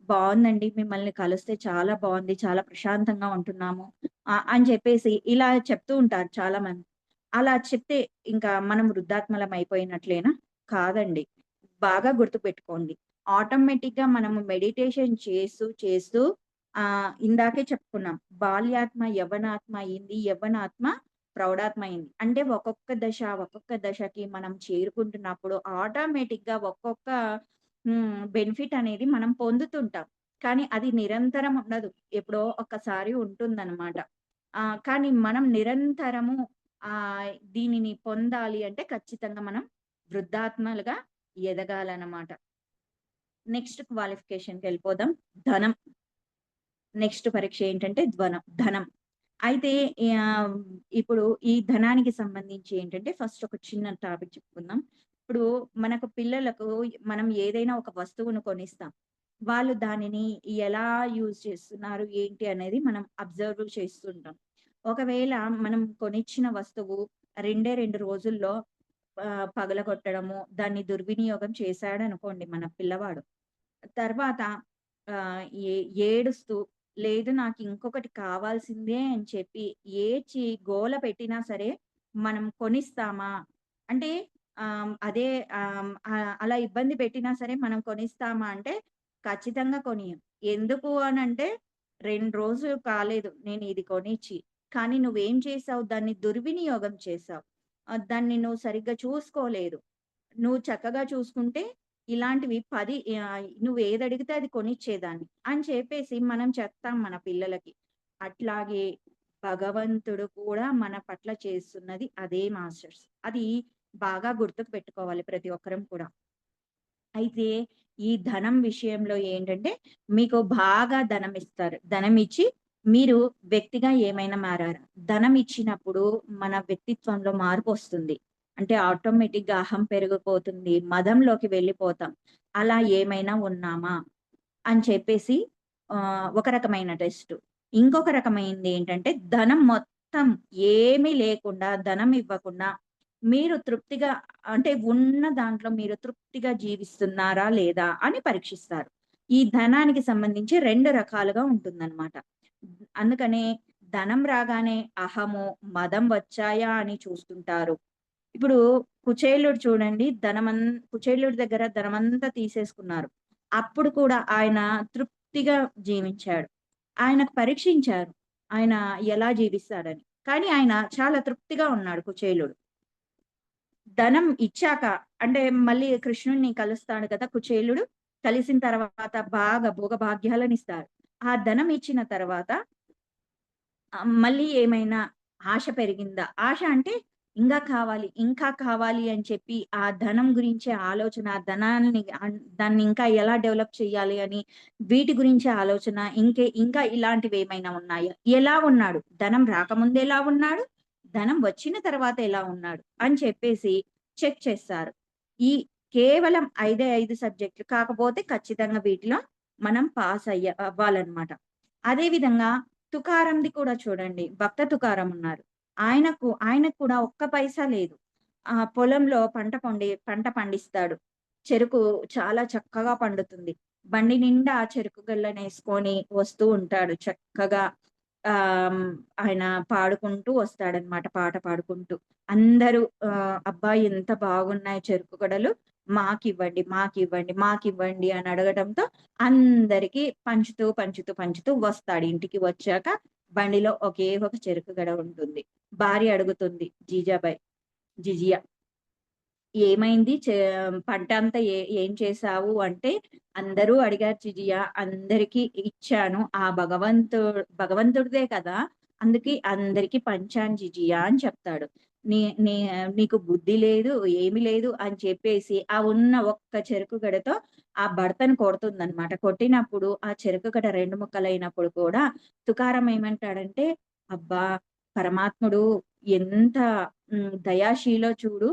బావుందండి. మిమ్మల్ని కలిస్తే చాలా బావుంది. చాలా ప్రశాంతంగా ఉంటున్నాము. అని చెప్పేసి ఇలా చెప్తూ ఉంటారు చాలామంది. అలా చెప్తే ఇంకా మనం వృద్ధాత్మలం అయిపోయినట్లేనా? కాదండి. బాగా గుర్తుపెట్టుకోండి. ఆటోమేటిక్‌గా మనము మెడిటేషన్ చేస్తూ ఇందాకే చెప్పుకున్నాం. బాల్యాత్మ యవ్వనాత్మ అయింది. యవ్వనాత్మ ప్రౌఢాత్మ అయింది. అంటే ఒక్కొక్క దశకి మనం చేరుకుంటున్నప్పుడు ఆటోమేటిక్‌గా ఒక్కొక్క బెనిఫిట్ అనేది మనం పొందుతుంటాం. కానీ అది నిరంతరం ఉండదు. ఎప్పుడో ఒక్కసారి ఉంటుందనమాట. కానీ మనం నిరంతరము దీనిని పొందాలి అంటే ఖచ్చితంగా మనం వృద్ధాత్మలుగా ఎదగాలనమాట. నెక్స్ట్ క్వాలిఫికేషన్‌కెళ్ళిపోదాం. ధనం. నెక్స్ట్ పరీక్ష ఏంటంటే ధనం. అయితే ఆహ్, ఇప్పుడు ఈ ధనానికి సంబంధించి ఏంటంటే ఫస్ట్ ఒక చిన్న టాపిక్ చెప్పుకుందాం. ఇప్పుడు మనకు పిల్లలకు మనం ఏదైనా ఒక వస్తువును కొనిస్తాం. వాళ్ళు దానిని ఎలా యూజ్ చేస్తున్నారు, ఏంటి అనేది మనం అబ్జర్వ్ చేస్తుంటాం. ఒకవేళ మనం కొనిచ్చిన వస్తువు 2 రోజుల్లో పగలగొట్టడము, దాన్ని దుర్వినియోగం చేశాడనుకోండి మన పిల్లవాడు. తర్వాత ఏ ఏడుస్తూ లేదు నాకింకొకటి కావాల్సిందే అని చెప్పి ఏడ్చి గోల పెట్టినా సరే మనం కొనిస్తామా? అంటే అదే అలా ఇబ్బంది పెట్టినా సరే మనం కొనిస్తామా అంటే ఖచ్చితంగా కొనియం. ఎందుకు అనంటే 2 రోజులు కాలేదు నేనిది కొనిచ్చి. కానీ నువ్వేం చేసావు? దాన్ని దుర్వినియోగం చేశావు. దాన్ని నువ్వు సరిగ్గా చూసుకోలేదు. నువ్వు చక్కగా చూసుకుంటే ఇలాంటివి 10 నువ్వేదడిగితే అది కొనిచ్చేదాన్ని అని చెప్పేసి మనం చెప్తాం మన పిల్లలకి. అట్లాగే భగవంతుడు కూడా మన పట్ల చేస్తున్నది అదే మాస్టర్స్. అది బాగా గుర్తుకు పెట్టుకోవాలి ప్రతి ఒక్కరం కూడా. అయితే ఈ ధనం విషయంలో ఏంటంటే మీకు బాగా ధనమిస్తారు. ధనమిచ్చి మీరు వ్యక్తిగా ఏమైనా మారారా? ధనం ఇచ్చినప్పుడు మన వ్యక్తిత్వంలో మార్పొస్తుంది. అంటే ఆటోమేటిక్‌గా అహం పెరిగిపోతుంది. మదంలోకి వెళ్ళిపోతాం. అలా ఏమైనా ఉన్నామా? అని చెప్పేసి ఒక రకమైన టెస్టు. ఇంకొక రకమైనదేంటంటే ధనం మొత్తం ఏమీ లేకుండా, ధనం ఇవ్వకుండా మీరు తృప్తిగా అంటే ఉన్న దాంట్లో మీరు తృప్తిగా జీవిస్తున్నారా లేదా అని పరీక్షిస్తారు. ఈ ధనానికి సంబంధించి 2 రకాలుగా ఉంటుందన్నమాట. అందుకనే ధనం రాగానే అహము, మదం వచ్చాయా అని చూస్తుంటారు. ఇప్పుడు కుచేలుడు చూడండి కుచేలుడి దగ్గర ధనమంతా తీసేసుకున్నారు. అప్పుడు కూడా ఆయన తృప్తిగా జీవించాడు. ఆయనకు పరీక్షించారు. ఆయన ఎలా జీవిస్తాడని. కానీ ఆయన చాలా తృప్తిగా ఉన్నాడు కుచేలుడు. ధనం ఇచ్చాక అంటే మళ్ళీ కృష్ణుడిని కలుస్తాడు కదా కుచేలుడు. కలిసిన తర్వాత బాగా భోగభాగ్యాలనిస్తాడు. ఆ ధనం ఇచ్చిన తర్వాత మళ్ళీ ఏమైనా ఆశ పెరిగిందా? ఆశ అంటే ఇంగా కావాలి, ఇంకా కావాలి అని చెప్పి ఆ ధనం గురించే ఆలోచన, ఆ ధనాన్ని దాన్ని ఇంకా ఎలా డెవలప్ చేయాలి అని వీటి గురించే ఆలోచన ఇంకా ఇలాంటివేమైనా ఉన్నాయా? ఎలా ఉన్నాడు? ధనం రాకముందు ఎలా ఉన్నాడు? ధనం వచ్చిన తర్వాత ఎలా ఉన్నాడు? అని చెప్పేసి చెక్ చేస్తారు. ఈ కేవలం 5 సబ్జెక్టులు కాకపోతే ఖచ్చితంగా వీటిలో మనం అవ్వాలన్నమాట. అదే విధంగా తుకారంది కూడా చూడండి. భక్త తుకారం ఉన్నారు. ఆయనకు కూడా ఒక్క పైసా లేదు. పొలంలో పంట పండిస్తాడు. చెరుకు చాలా చక్కగా పండుతుంది. బండి నిండా చెరుకు గళ్ళనేసుకొని వస్తూ ఉంటాడు చక్కగా. ఆయన పాడుకుంటూ వస్తాడనమాట పాట పాడుకుంటూ. అందరూ "అబ్బా! ఎంత బాగున్నాయి చెరుకు గడలు. మాకివ్వండి, మాకివ్వండి, మాకివ్వండి" అని అడగటంతో అందరికి పంచుతూ వస్తాడు. ఇంటికి వచ్చాక బండిలో ఒకే ఒక చెరుకు గడ ఉంటుంది. భార్య అడుగుతుంది జిజియా ఏమైంది? పంటంతా ఏం చేశావు? అంటే, అందరూ అడిగారు జిజియా. అందరికి ఇచ్చాను. ఆ భగవంతుడిదే కదా! అందుకే అందరికి పంచాను జిజియా అని చెప్తాడు. నీ నీ నీకు బుద్ధి లేదు, ఏమి లేదు అని చెప్పేసి, ఆ ఉన్న ఒక్క చెరుకు గడతో ఆ భర్తను కొడుతుందనమాట. కొట్టినప్పుడు ఆ చెరుకు గడ 2 ముక్కలైనప్పుడు కూడా తుకారం ఏమంటాడంటే, అబ్బా! పరమాత్ముడు ఎంత దయాశీలో చూడు.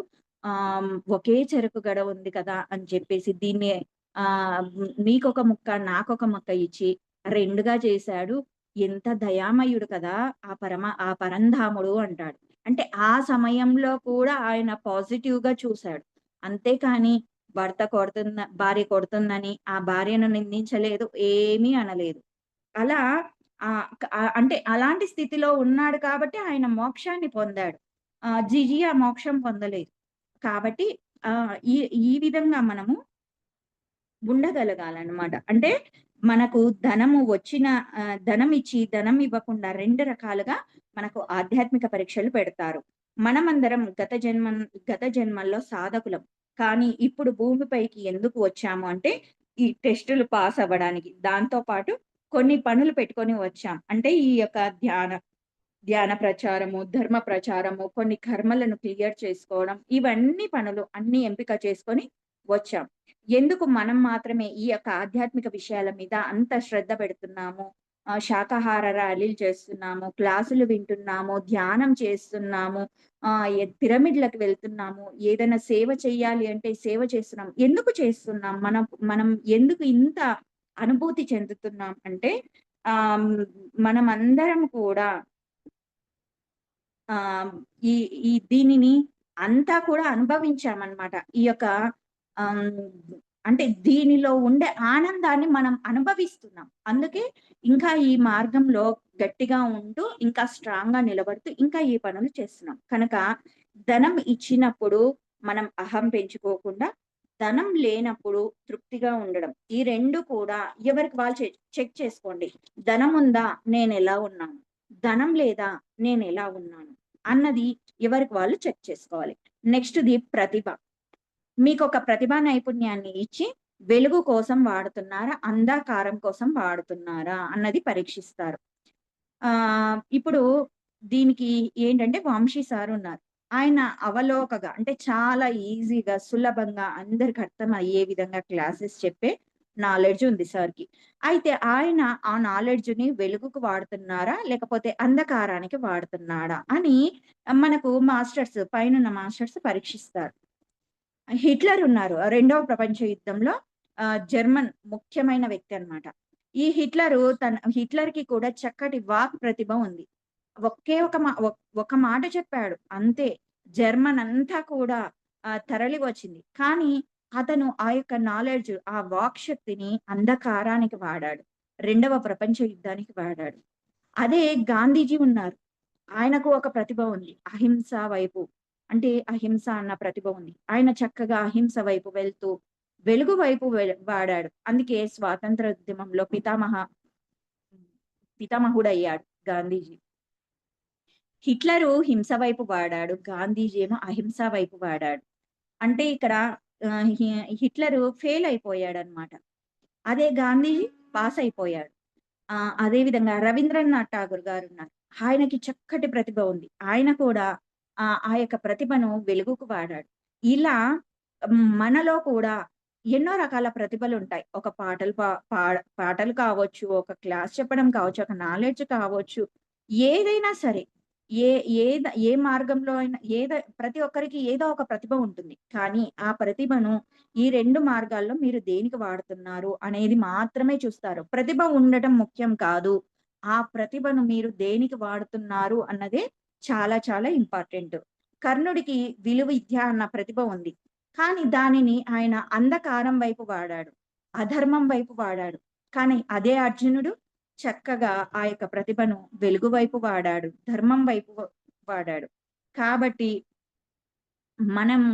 ఒకే చెరుకు గడ ఉంది కదా అని చెప్పేసి దీన్ని నీకొక ముక్క, నాకొక ముక్క ఇచ్చి 2గా చేశాడు. ఎంత దయామయుడు కదా! ఆ పరంధాముడు అంటాడు. అంటే ఆ సమయంలో కూడా ఆయన పాజిటివ్‌గా చూసాడు. అంతేకాని భార్య కొడుతుందని ఆ భార్యను నిందించలేదు. ఏమీ అనలేదు. అలా అంటే అలాంటి స్థితిలో ఉన్నాడు కాబట్టి ఆయన మోక్షాన్ని పొందాడు. జిజియా మోక్షం పొందలేదు. కాబట్టి ఈ ఈ విధంగా మనము ఉండగలగాలనమాట. అంటే మనకు ధనం ఇచ్చి, ధనం ఇవ్వకుండా 2 రకాలుగా మనకు ఆధ్యాత్మిక పరీక్షలు పెడతారు. మనమందరం గత జన్మల్లో సాధకులం. కానీ ఇప్పుడు భూమిపైకి ఎందుకు వచ్చాము అంటే, ఈ టెస్టులు పాస్ అవ్వడానికి. దాంతో పాటు కొన్ని పనులు పెట్టుకొని వచ్చాం. అంటే ఈ యొక్క ధ్యాన ప్రచారము, ధర్మ ప్రచారము, కొన్ని కర్మలను క్లియర్ చేసుకోవడం, ఇవన్నీ పనులు అన్నీ ఎంపిక చేసుకొని వచ్చాం. ఎందుకు మనం మాత్రమే ఈ యొక్క ఆధ్యాత్మిక విషయాల మీద అంత శ్రద్ధ పెడుతున్నాము? శాకాహార ర్యాలీలు చేస్తున్నాము, క్లాసులు వింటున్నాము, ధ్యానం చేస్తున్నాము, పిరమిడ్‌లకి వెళ్తున్నాము, ఏదైనా సేవ చెయ్యాలి అంటే సేవ చేస్తున్నాం. ఎందుకు చేస్తున్నాం? మనం ఎందుకు ఇంత అనుభూతి చెందుతున్నాం అంటే, ఆహ్, మనమందరం కూడా ఆహ్, ఈ ఈ దీనిని అంతా కూడా అనుభవించామన్నమాట. ఈ యొక్క ఆహ్, అంటే దీనిలో ఉండే ఆనందాన్ని మనం అనుభవిస్తున్నాం. అందుకే ఇంకా ఈ మార్గంలో గట్టిగా ఉంటూ, ఇంకా స్ట్రాంగ్‌గా నిలబడుతూ, ఇంకా ఈ పనులు చేస్తున్నాం. కనుక ధనం ఇచ్చినప్పుడు మనం అహం పెంచుకోకుండా, ధనం లేనప్పుడు తృప్తిగా ఉండడం. ఈ 2 కూడా ఎవరికి వాళ్ళు చెక్ చేసుకోండి. ధనముందా? నేనెలా ఉన్నాను? ధనం లేదా? నేనెలా ఉన్నాను? అన్నది ఎవరికి వాళ్ళు చెక్ చేసుకోవాలి. నెక్స్ట్‌ది ప్రతిభ. మీకొక ప్రతిభా నైపుణ్యాన్ని ఇచ్చి, వెలుగు కోసం వాడుతున్నారా? అంధకారం కోసం వాడుతున్నారా? అన్నది పరీక్షిస్తారు. ఇప్పుడు దీనికి ఏంటంటే వంశీ సార్ ఉన్నారు. ఆయన అవలోకగా అంటే చాలా ఈజీగా, సులభంగా అందరికి అర్థమయ్యే విధంగా క్లాసెస్ చెప్పే నాలెడ్జ్ ఉంది సార్‌కి. అయితే ఆయన ఆ నాలెడ్జ్‌ని వెలుగుకు వాడుతున్నారా? లేకపోతే అంధకారానికి వాడుతున్నాడా? అని మనకు పైనున్న మాస్టర్స్ పరీక్షిస్తారు. హిట్లర్ ఉన్నారు. రెండవ ప్రపంచ యుద్ధంలో జర్మన్ ముఖ్యమైన వ్యక్తి అన్నమాట. ఈ హిట్లర్‌కి కూడా చక్కటి వాక్ ప్రతిభ ఉంది. ఒకే ఒక మా ఒక మాట చెప్పాడు అంతే. జర్మన్ అంతా కూడా తరలి వచ్చింది. కానీ అతను ఆ యొక్క నాలెడ్జ్, ఆ వాక్ శక్తిని అంధకారానికి వాడాడు. రెండవ ప్రపంచ యుద్ధానికి వాడాడు. అదే గాంధీజీ ఉన్నారు. ఆయనకు ఒక ప్రతిభ ఉంది. అహింస వైపు. అంటే అహింస అన్న ప్రతిభ ఉంది. ఆయన చక్కగా అహింస వైపు వెళ్తూ, వెలుగు వైపు వాడాడు. అందుకే స్వాతంత్ర ఉద్యమంలో పితామహుడయ్యాడు గాంధీజీ. హిట్లరు హింస వైపు వాడాడు. గాంధీజీ ఏమో అహింస వైపు వాడాడు. అంటే ఇక్కడ ఆహ్, హి హిట్లరు ఫెయిల్ అయిపోయాడన్నమాట. అదే గాంధీజీ పాస్ అయిపోయాడు. అదే విధంగా రవీంద్రనాథ్ ఠాగూర్ గారున్నారు. ఆయనకి చక్కటి ప్రతిభ ఉంది. ఆయన కూడా ఆ యొక్క ప్రతిభను వెలుగుకు వాడాడు. ఇలా మనలో కూడా ఎన్నో రకాల ప్రతిభలుంటాయి. ఒక పాటలు పా పాడ పాటలు కావచ్చు, ఒక క్లాస్ చెప్పడం కావచ్చు, ఒక నాలెడ్జ్ కావచ్చు. ఏదైనా సరే, ఏ ఏ మార్గంలో అయినా ప్రతి ఒక్కరికి ఏదో ఒక ప్రతిభ ఉంటుంది. కానీ ఆ ప్రతిభను ఈ 2 మార్గాల్లో మీరు దేనికి వాడుతున్నారు అనేది మాత్రమే చూస్తారు. ప్రతిభ ఉండటం ముఖ్యం కాదు. ఆ ప్రతిభను మీరు దేనికి వాడుతున్నారు అన్నదే చాలా చాలా ఇంపార్టెంట్. కర్ణుడికి విలువిద్య అన్న ప్రతిభ ఉంది. కానీ దానిని ఆయన అంధకారం వైపు వాడాడు. అధర్మం వైపు వాడాడు. కానీ అదే అర్జునుడు చక్కగా ఆ యొక్క ప్రతిభను వెలుగు వైపు వాడాడు. ధర్మం వైపు వాడాడు. కాబట్టి మనము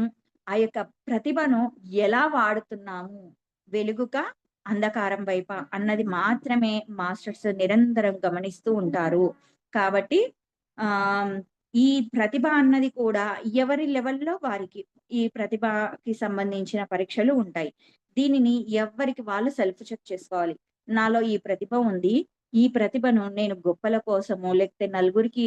ఆ యొక్క ప్రతిభను ఎలా వాడుతున్నాము? వెలుగుకా? అంధకారం వైపా? అన్నది మాత్రమే మాస్టర్స్ నిరంతరం గమనిస్తూ ఉంటారు. కాబట్టి ఆహ్, ఈ ప్రతిభ అన్నది కూడా ఎవరి లెవెల్‌లో వారికి ఈ ప్రతిభకి సంబంధించిన పరీక్షలు ఉంటాయి. దీనిని ఎవ్వరికి వాళ్ళు సెల్ఫ్ చెక్ చేసుకోవాలి. నాలో ఈ ప్రతిభ ఉంది. ఈ ప్రతిభను నేను గొప్పల కోసమో, లేకపోతే నలుగురికి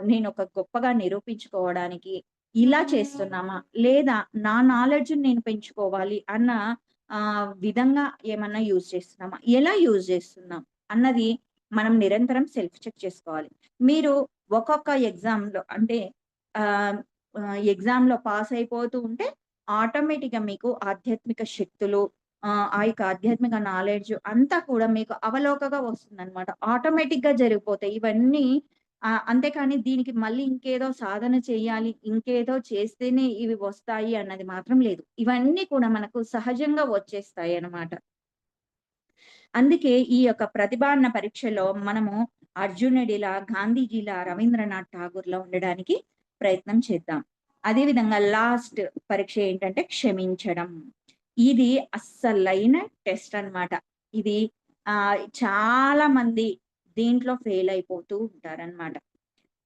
నేనొక గొప్పగా నిరూపించుకోవడానికి ఇలా చేస్తున్నామా? లేదా నా నాలెడ్జ్‌ని నేను పెంచుకోవాలి అన్న విధంగా ఏమన్నా యూజ్ చేస్తున్నామా? ఎలా యూజ్ చేస్తున్నాం? అన్నది మనం నిరంతరం సెల్ఫ్ చెక్ చేసుకోవాలి. మీరు ఒక్కొక్క ఎగ్జామ్‌లో అంటే ఆహ్, ఎగ్జామ్‌లో పాస్ అయిపోతూ ఉంటే ఆటోమేటిక్‌గా మీకు ఆధ్యాత్మిక శక్తులు ఆ యొక్క ఆధ్యాత్మిక నాలెడ్జ్ అంతా కూడా మీకు అవలోకగా వస్తుందన్నమాట. ఆటోమేటిక్‌గా జరిగిపోతాయి. ఇవన్నీ అంతేకాని దీనికి మళ్ళీ ఇంకేదో సాధన చేయాలి, ఇంకేదో చేస్తేనే ఇవి వస్తాయి అన్నది మాత్రం లేదు. ఇవన్నీ కూడా మనకు సహజంగా వచ్చేస్తాయన్నమాట. అందుకే ఈ యొక్క ప్రతిభ అన్న పరీక్షలో మనము అర్జునుడిలా, గాంధీజీలా, రవీంద్రనాథ్ ఠాగూర్‌లా ఉండడానికి ప్రయత్నం చేద్దాం. అదే విధంగా లాస్ట్ పరీక్ష ఏంటంటే క్షమించడం. ఇది అస్సలైన టెస్ట్ అన్నమాట. ఇది చాలా మంది దీంట్లో ఫెయిల్ అయిపోతూ ఉంటారన్నమాట.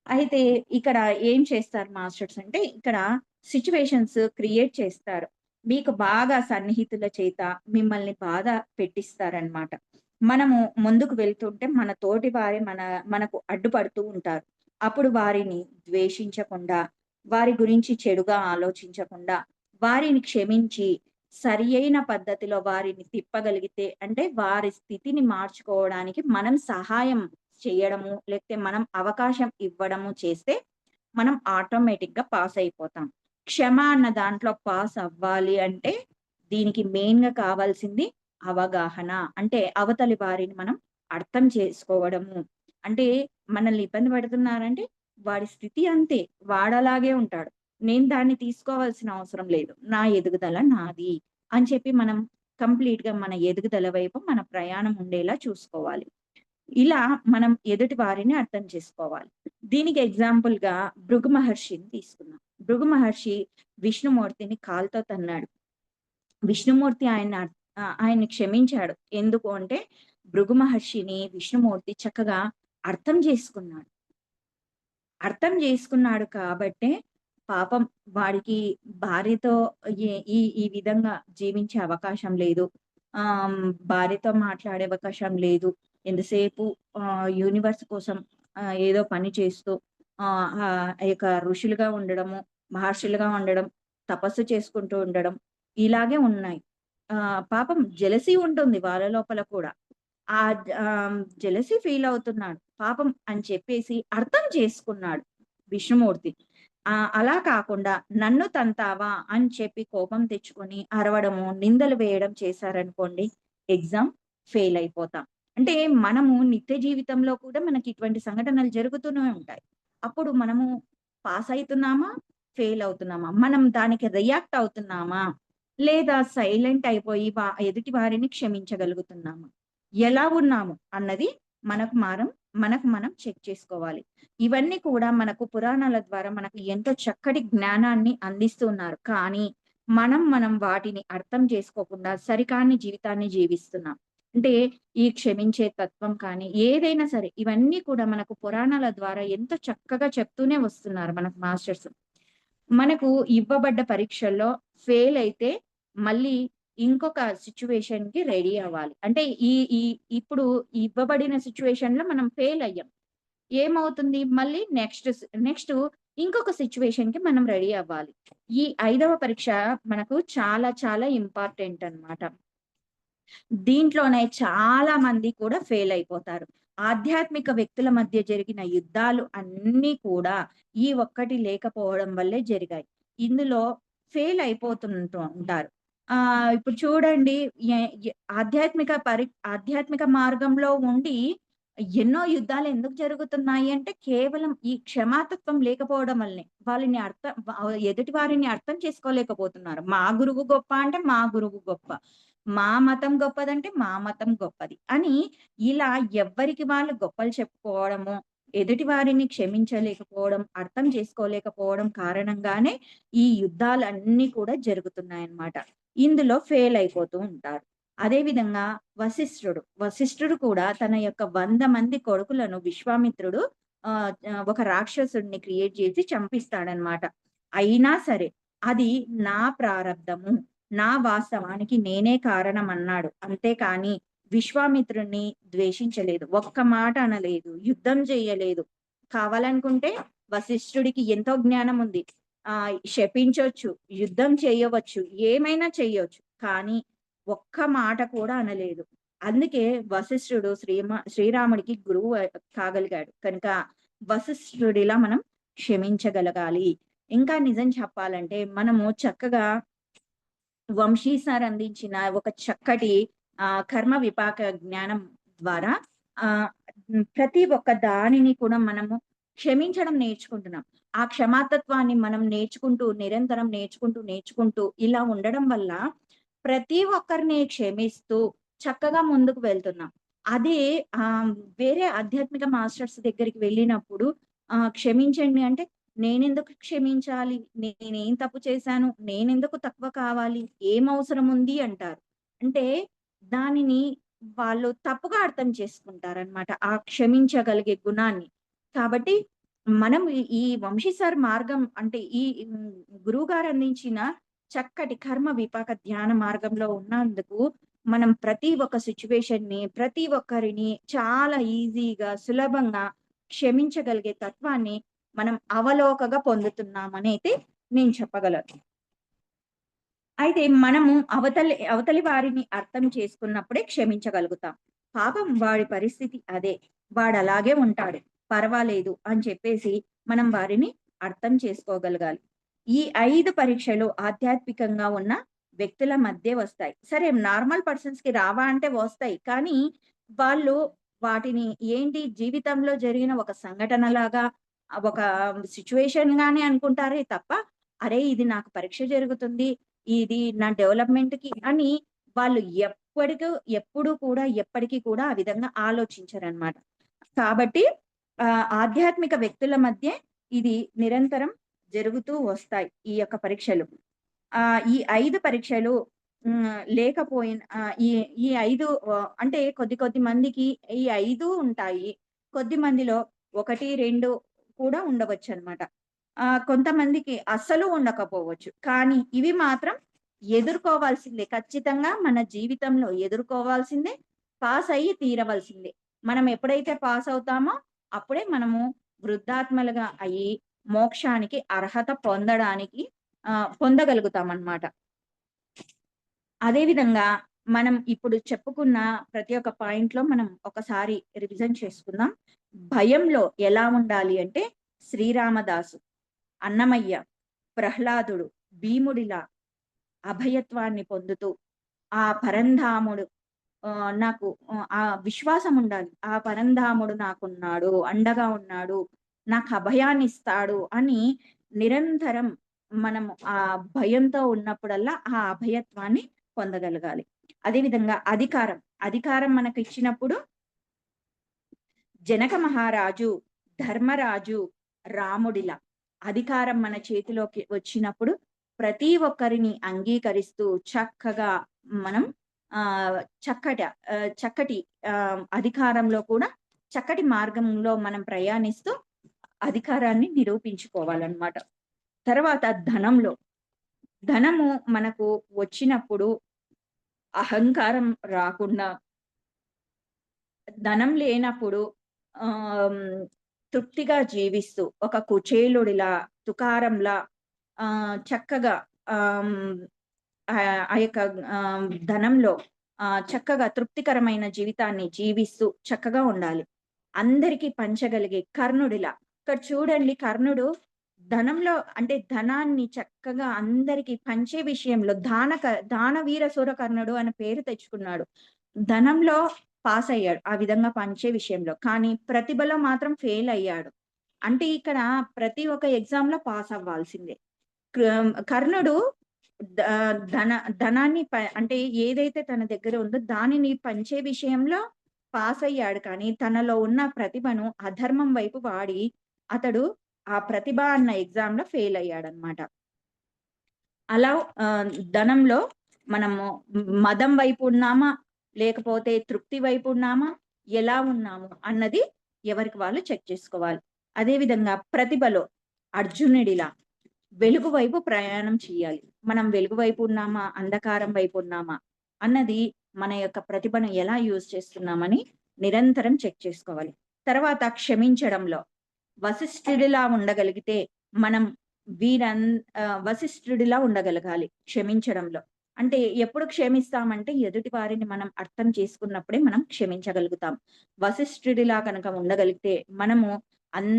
అయితే ఇక్కడ ఏం చేస్తారు మాస్టర్స్ అంటే, ఇక్కడ సిట్యుయేషన్స్ క్రియేట్ చేస్తారు. మీకు బాగా సన్నిహితుల చేత మిమ్మల్ని బాధ పెట్టిస్తారనమాట. మనము ముందుకు వెళ్తుంటే మన తోటి వారి మనకు అడ్డుపడుతూ ఉంటారు. అప్పుడు వారిని ద్వేషించకుండా, వారి గురించి చెడుగా ఆలోచించకుండా, వారిని క్షమించి సరియైన పద్ధతిలో వారిని తిప్పగలిగితే అంటే వారి స్థితిని మార్చుకోవడానికి మనం సహాయం చేయడము, లేకపోతే మనం అవకాశం ఇవ్వడము చేస్తే, మనం ఆటోమేటిక్‌గా పాస్ అయిపోతాం. క్షమ అన్న దాంట్లో పాస్ అవ్వాలి అంటే, దీనికి మెయిన్‌గా కావాల్సింది అవగాహన. అంటే అవతలి వారిని మనం అర్థం చేసుకోవడము. అంటే మనల్ని ఇబ్బంది పెడుతున్నారంటే, వాడి స్థితి అంతే. వాడలాగే ఉంటాడు. నేను దాన్ని తీసుకోవాల్సిన అవసరం లేదు. నా ఎదుగుదల నాది అని చెప్పి మనం కంప్లీట్‌గా మన ఎదుగుదల వైపు మన ప్రయాణం ఉండేలా చూసుకోవాలి. ఇలా మనం ఎదుటి వారిని అర్థం చేసుకోవాలి. దీనికి ఎగ్జాంపుల్‌గా భృగు మహర్షిని తీసుకుందాం. భృగు మహర్షి విష్ణుమూర్తిని కాలుతో తన్నాడు. విష్ణుమూర్తి ఆయన్ని క్షమించాడు. ఎందుకు అంటే భృగు మహర్షిని విష్ణుమూర్తి చక్కగా అర్థం చేసుకున్నాడు. అర్థం చేసుకున్నాడు కాబట్టే పాపం వాడికి భార్యతో ఈ ఈ విధంగా జీవించే అవకాశం లేదు. భార్యతో మాట్లాడే అవకాశం లేదు. ఎంతసేపు యూనివర్స్ కోసం ఏదో పని చేస్తూ ఆ యొక్క ఋషులుగా ఉండడము, మహర్షులుగా ఉండడం, తపస్సు చేసుకుంటూ ఉండడం ఇలాగే ఉన్నాయి. పాపం జెలసీ ఉంటుంది వాళ్ళ లోపల కూడా. జెలసీ ఫీల్ అవుతున్నాడు. పాపం అని చెప్పేసి అర్థం చేసుకున్నాడు విష్ణుమూర్తి. అలా కాకుండా నన్ను తంతావా అని చెప్పి కోపం తెచ్చుకొని అరవడము, నిందలు వేయడం చేశారనుకోండి ఎగ్జామ్ ఫెయిల్ అయిపోతాం. అంటే మనము నిత్య జీవితంలో కూడా మనకి ఇటువంటి సంఘటనలు జరుగుతూనే ఉంటాయి. అప్పుడు మనము పాస్ అయితున్నామా? ఫెయిల్ అవుతున్నామా? మనం దానికి రియాక్ట్ అవుతున్నామా? లేదా సైలెంట్ అయిపోయి ఎదుటి వారిని క్షమించగలుగుతున్నామా? ఎలా ఉన్నాము అన్నది మనకు మనకు మనం చెక్ చేసుకోవాలి. ఇవన్నీ కూడా మనకు పురాణాల ద్వారా మనకు ఎంతో చక్కటి జ్ఞానాన్ని అందిస్తూ ఉన్నారు. కానీ మనం వాటిని అర్థం చేసుకోకుండా సరికాని జీవితాన్ని జీవిస్తున్నాం. అంటే ఈ క్షమించే తత్వం కానీ, ఏదైనా సరే ఇవన్నీ కూడా మనకు పురాణాల ద్వారా ఎంతో చక్కగా చెప్తూనే వస్తున్నారు మనకు మాస్టర్స్. మనకు ఇవ్వబడ్డ పరీక్షల్లో ఫెయిల్ అయితే మళ్ళీ ఇంకొక సిట్యుయేషన్‌కి రెడీ అవ్వాలి. అంటే ఈ ఈ ఇప్పుడు ఇవ్వబడిన సిట్యుయేషన్‌లో మనం ఫెయిల్ అయ్యాం. ఏమవుతుంది మళ్ళీ నెక్స్ట్ ఇంకొక సిట్యుయేషన్‌కి మనం రెడీ అవ్వాలి. ఈ 5వ పరీక్ష మనకు చాలా చాలా ఇంపార్టెంట్ అన్నమాట. దీంట్లోనే చాలా మంది కూడా ఫెయిల్ అయిపోతారు. ఆధ్యాత్మిక వ్యక్తుల మధ్య జరిగిన యుద్ధాలు అన్నీ కూడా ఈ ఒక్కటి లేకపోవడం వల్లే జరిగాయి. ఇందులో ఫెయిల్ అయిపోతుంటూ ఉంటారు. ఇప్పుడు చూడండి ఎ ఎ ఆధ్యాత్మిక మార్గంలో ఉండి ఎన్నో యుద్ధాలు ఎందుకు జరుగుతున్నాయి అంటే కేవలం ఈ క్షమాతత్వం లేకపోవడం వల్లనే. ఎదుటి వారిని అర్థం చేసుకోలేకపోతున్నారు. మా గురువు గొప్ప అంటే మా గురువు గొప్ప. మా మతం గొప్పదంటే మా మతం గొప్పది అని ఇలా ఎవ్వరికి వాళ్ళు గొప్పలు చెప్పుకోవడము, ఎదుటి వారిని క్షమించలేకపోవడం, అర్థం చేసుకోలేకపోవడం కారణంగానే ఈ యుద్ధాలన్నీ కూడా జరుగుతున్నాయన్నమాట. ఇందులో ఫెయిల్ అయిపోతూ ఉంటారు. అదే విధంగా వశిష్ఠుడు కూడా తన యొక్క 100 మంది కొడుకులను విశ్వామిత్రుడు ఒక రాక్షసుడిని క్రియేట్ చేసి చంపిస్తాడన్నమాట. అయినా సరే అది నా ప్రారబ్ధము. నా వాస్తవానికి నేనే కారణమన్నాడు. అంతేకాని విశ్వామిత్రుడిని ద్వేషించలేదు. ఒక్క మాట అనలేదు. యుద్ధం చెయ్యలేదు. కావాలనుకుంటే వశిష్ఠుడికి ఎంతో జ్ఞానం ఉంది. శపించొచ్చు, యుద్ధం చేయవచ్చు, ఏమైనా చెయ్యొచ్చు. కానీ ఒక్క మాట కూడా అనలేదు. అందుకే వశిష్ఠుడు శ్రీరాముడికి గురువు కాగలిగాడు. కనుక వశిష్ఠుడిలా మనం క్షమించగలగాలి. ఇంకా నిజం చెప్పాలంటే మనము చక్కగా వంశీ సార్ అందించిన ఒక చక్కటి కర్మ విపాక జ్ఞానం ద్వారా ఆహ్, ప్రతి ఒక్క దానిని కూడా మనము క్షమించడం నేర్చుకుంటున్నాం. ఆ క్షమాతత్వాన్ని మనం నేర్చుకుంటూ ఇలా ఉండడం వల్ల ప్రతి ఒక్కరిని క్షమిస్తూ చక్కగా ముందుకు వెళ్తున్నాం. అదే ఆహ్, వేరే ఆధ్యాత్మిక మాస్టర్స్ దగ్గరికి వెళ్ళినప్పుడు క్షమించండి అంటే నేనెందుకు క్షమించాలి? నేనేం తప్పు చేశాను? నేనెందుకు తక్కువ కావాలి? ఏం అవసరం ఉంది అంటారు. అంటే దానిని వాళ్ళు తప్పుగా అర్థం చేసుకుంటారనమాట. ఆ క్షమించగలిగే గుణాన్ని. కాబట్టి మనం ఈ వంశీ సార్ మార్గం అంటే గురువుగారు అందించిన చక్కటి కర్మ విపాక ధ్యాన మార్గంలో ఉన్నందుకు మనం ప్రతి ఒక్క సిట్యుయేషన్‌ని, ప్రతి ఒక్కరిని చాలా ఈజీగా, సులభంగా క్షమించగలిగే తత్వాన్ని మనం అవలోకగా పొందుతున్నామనైతే నేను చెప్పగలను. అయితే మనము అవతలి వారిని అర్థం చేసుకున్నప్పుడే క్షమించగలుగుతాం. పాపం వాడి పరిస్థితి అదే. వాడలాగే ఉంటాడు. పర్వాలేదు అని చెప్పేసి మనం వారిని అర్థం చేసుకోగలగాలి. ఈ 5 పరీక్షలు ఆధ్యాత్మికంగా ఉన్న వ్యక్తుల మధ్య వస్తాయి. సరే నార్మల్ పర్సన్స్‌కి రావా అంటే వస్తాయి. కానీ వాళ్ళు వాటిని ఏంటి జీవితంలో జరిగిన ఒక సంఘటనలాగా ఒక సిట్యుయేషన్‌గానే అనుకుంటారే తప్ప, అరే! ఇది నాకు పరీక్ష జరుగుతుంది. ఇది నా డెవలప్‌మెంట్‌కి అని వాళ్ళు ఎప్పుడు కూడా ఎప్పటికి కూడా ఆ విధంగా ఆలోచించరనమాట. కాబట్టి ఆధ్యాత్మిక వ్యక్తుల మధ్య ఇది నిరంతరం జరుగుతూ వస్తాయి. ఈ యొక్క పరీక్షలు. ఈ 5 పరీక్షలు లేకపోయిన ఈ ఈ 5 అంటే కొద్ది మందికి ఈ 5 ఉంటాయి. కొద్ది మందిలో 1, 2 కూడా ఉండవచ్చనమాట. కొంతమందికి అస్సలు ఉండకపోవచ్చు. కానీ ఇవి మాత్రం ఎదుర్కోవాల్సిందే. ఖచ్చితంగా మన జీవితంలో ఎదుర్కోవాల్సిందే. పాస్ అయ్యి తీరవలసిందే. మనం ఎప్పుడైతే పాస్ అవుతామో అప్పుడే మనము వృద్ధాత్మలుగా అయ్యి మోక్షానికి అర్హత పొందగలుగుతామన్నమాట. అదే విధంగా మనం ఇప్పుడు చెప్పుకున్న ప్రతి ఒక్క పాయింట్‌లో మనం ఒకసారి రివిజన్ చేసుకుందాం. భయంలో ఎలా ఉండాలి అంటే శ్రీరామదాసు, అన్నమయ్య, ప్రహ్లాదుడు, భీముడిలా అభయత్వాన్ని పొందుతూ ఆ పరంధాముడు నాకు ఆ విశ్వాసం ఉండాలి. ఆ పరంధాముడు నాకున్నాడు, అండగా ఉన్నాడు, నాకు అభయాన్నిస్తాడు అని నిరంతరం మనము ఆ భయంతో ఉన్నప్పుడల్లా ఆ అభయత్వాన్ని పొందగలగాలి. అదే విధంగా అధికారం మనకిచ్చినప్పుడు జనక మహారాజు, ధర్మరాజు, రాముడిలా అధికారం మన చేతిలోకి వచ్చినప్పుడు ప్రతి ఒక్కరిని అంగీకరిస్తూ చక్కగా మనం ఆహ్, చక్కట చక్కటి అధికారంలో కూడా చక్కటి మార్గంలో మనం ప్రయాణిస్తూ అధికారాన్ని నిరూపించుకోవాలన్నమాట. తర్వాత ధనంలో, ధనము మనకు వచ్చినప్పుడు అహంకారం రాకుండా, ధనం లేనప్పుడు ఆహ్, తృప్తిగా జీవిస్తూ ఒక కుచేలుడిలా, తుకారంలా చక్కగా ఆహ్, ఆ యొక్క ధనంలో చక్కగా తృప్తికరమైన జీవితాన్ని జీవిస్తూ చక్కగా ఉండాలి. అందరికీ పంచగలిగే కర్ణుడిలా. ఇక్కడ చూడండి కర్ణుడు ధనంలో అంటే ధనాన్ని చక్కగా అందరికి పంచే విషయంలో దానవీర శూరకర్ణుడు అనే పేరు తెచ్చుకున్నాడు. ధనంలో పాస్ అయ్యాడు. ఆ విధంగా పంచే విషయంలో. కానీ ప్రతిభలో మాత్రం ఫెయిల్ అయ్యాడు. అంటే ఇక్కడ ప్రతి ఒక్క ఎగ్జామ్‌లో పాస్ అవ్వాల్సిందే. కర్ణుడు ద ధన ధనాన్ని అంటే ఏదైతే తన దగ్గర ఉందో దానిని పంచే విషయంలో పాస్ అయ్యాడు. కానీ తనలో ఉన్న ప్రతిభను అధర్మం వైపు వాడి అతడు ఆ ప్రతిభ అన్న ఎగ్జామ్‌లో ఫెయిల్ అయ్యాడన్నమాట. అలా ధనంలో మనము మదం వైపు ఉన్నామా? లేకపోతే తృప్తి వైపు ఉన్నామా? ఎలా ఉన్నాము? అన్నది ఎవరికి వాళ్ళు చెక్ చేసుకోవాలి. అదే విధంగా ప్రతిభలో అర్జునుడిలా వెలుగు వైపు ప్రయాణం చేయాలి. మనం వెలుగు వైపు ఉన్నామా? అంధకారం వైపు ఉన్నామా? అన్నది మన యొక్క ప్రతిభను ఎలా యూజ్ చేస్తున్నామని నిరంతరం చెక్ చేసుకోవాలి. తర్వాత క్షమించడంలో వశిష్ఠుడిలా ఉండగలిగితే మనం వశిష్ఠుడిలా ఉండగలగాలి క్షమించడంలో. అంటే ఎప్పుడు క్షమిస్తామంటే ఎదుటి వారిని మనం అర్థం చేసుకున్నప్పుడే మనం క్షమించగలుగుతాం. వశిష్ఠుడిలా కనుక ఉండగలిగితే మనము అన్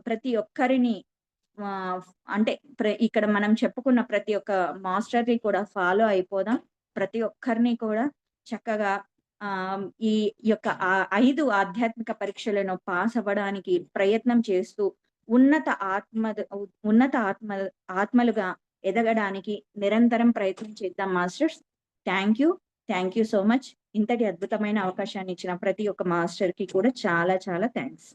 ప్రతి ఒక్కరిని ఆహ్, అంటే ఇక్కడ మనం చెప్పుకున్న ప్రతి ఒక్క మాస్టర్‌ని కూడా ఫాలో అయిపోదాం. ప్రతి ఒక్కరిని కూడా చక్కగా ఈ యొక్క 5 ఆధ్యాత్మిక పరీక్షలను పాస్ అవ్వడానికి ప్రయత్నం చేస్తూ ఉన్నత ఆత్మద ఉన్నత ఆత్మలుగా ఎదగడానికి నిరంతరం ప్రయత్నం చేద్దాం masters. Thank you. Thank you so much. ఇంతటి అద్భుతమైన అవకాశాన్ని ఇచ్చిన ప్రతి ఒక్క మాస్టర్‌కి కూడా చాలా చాలా థాంక్స్.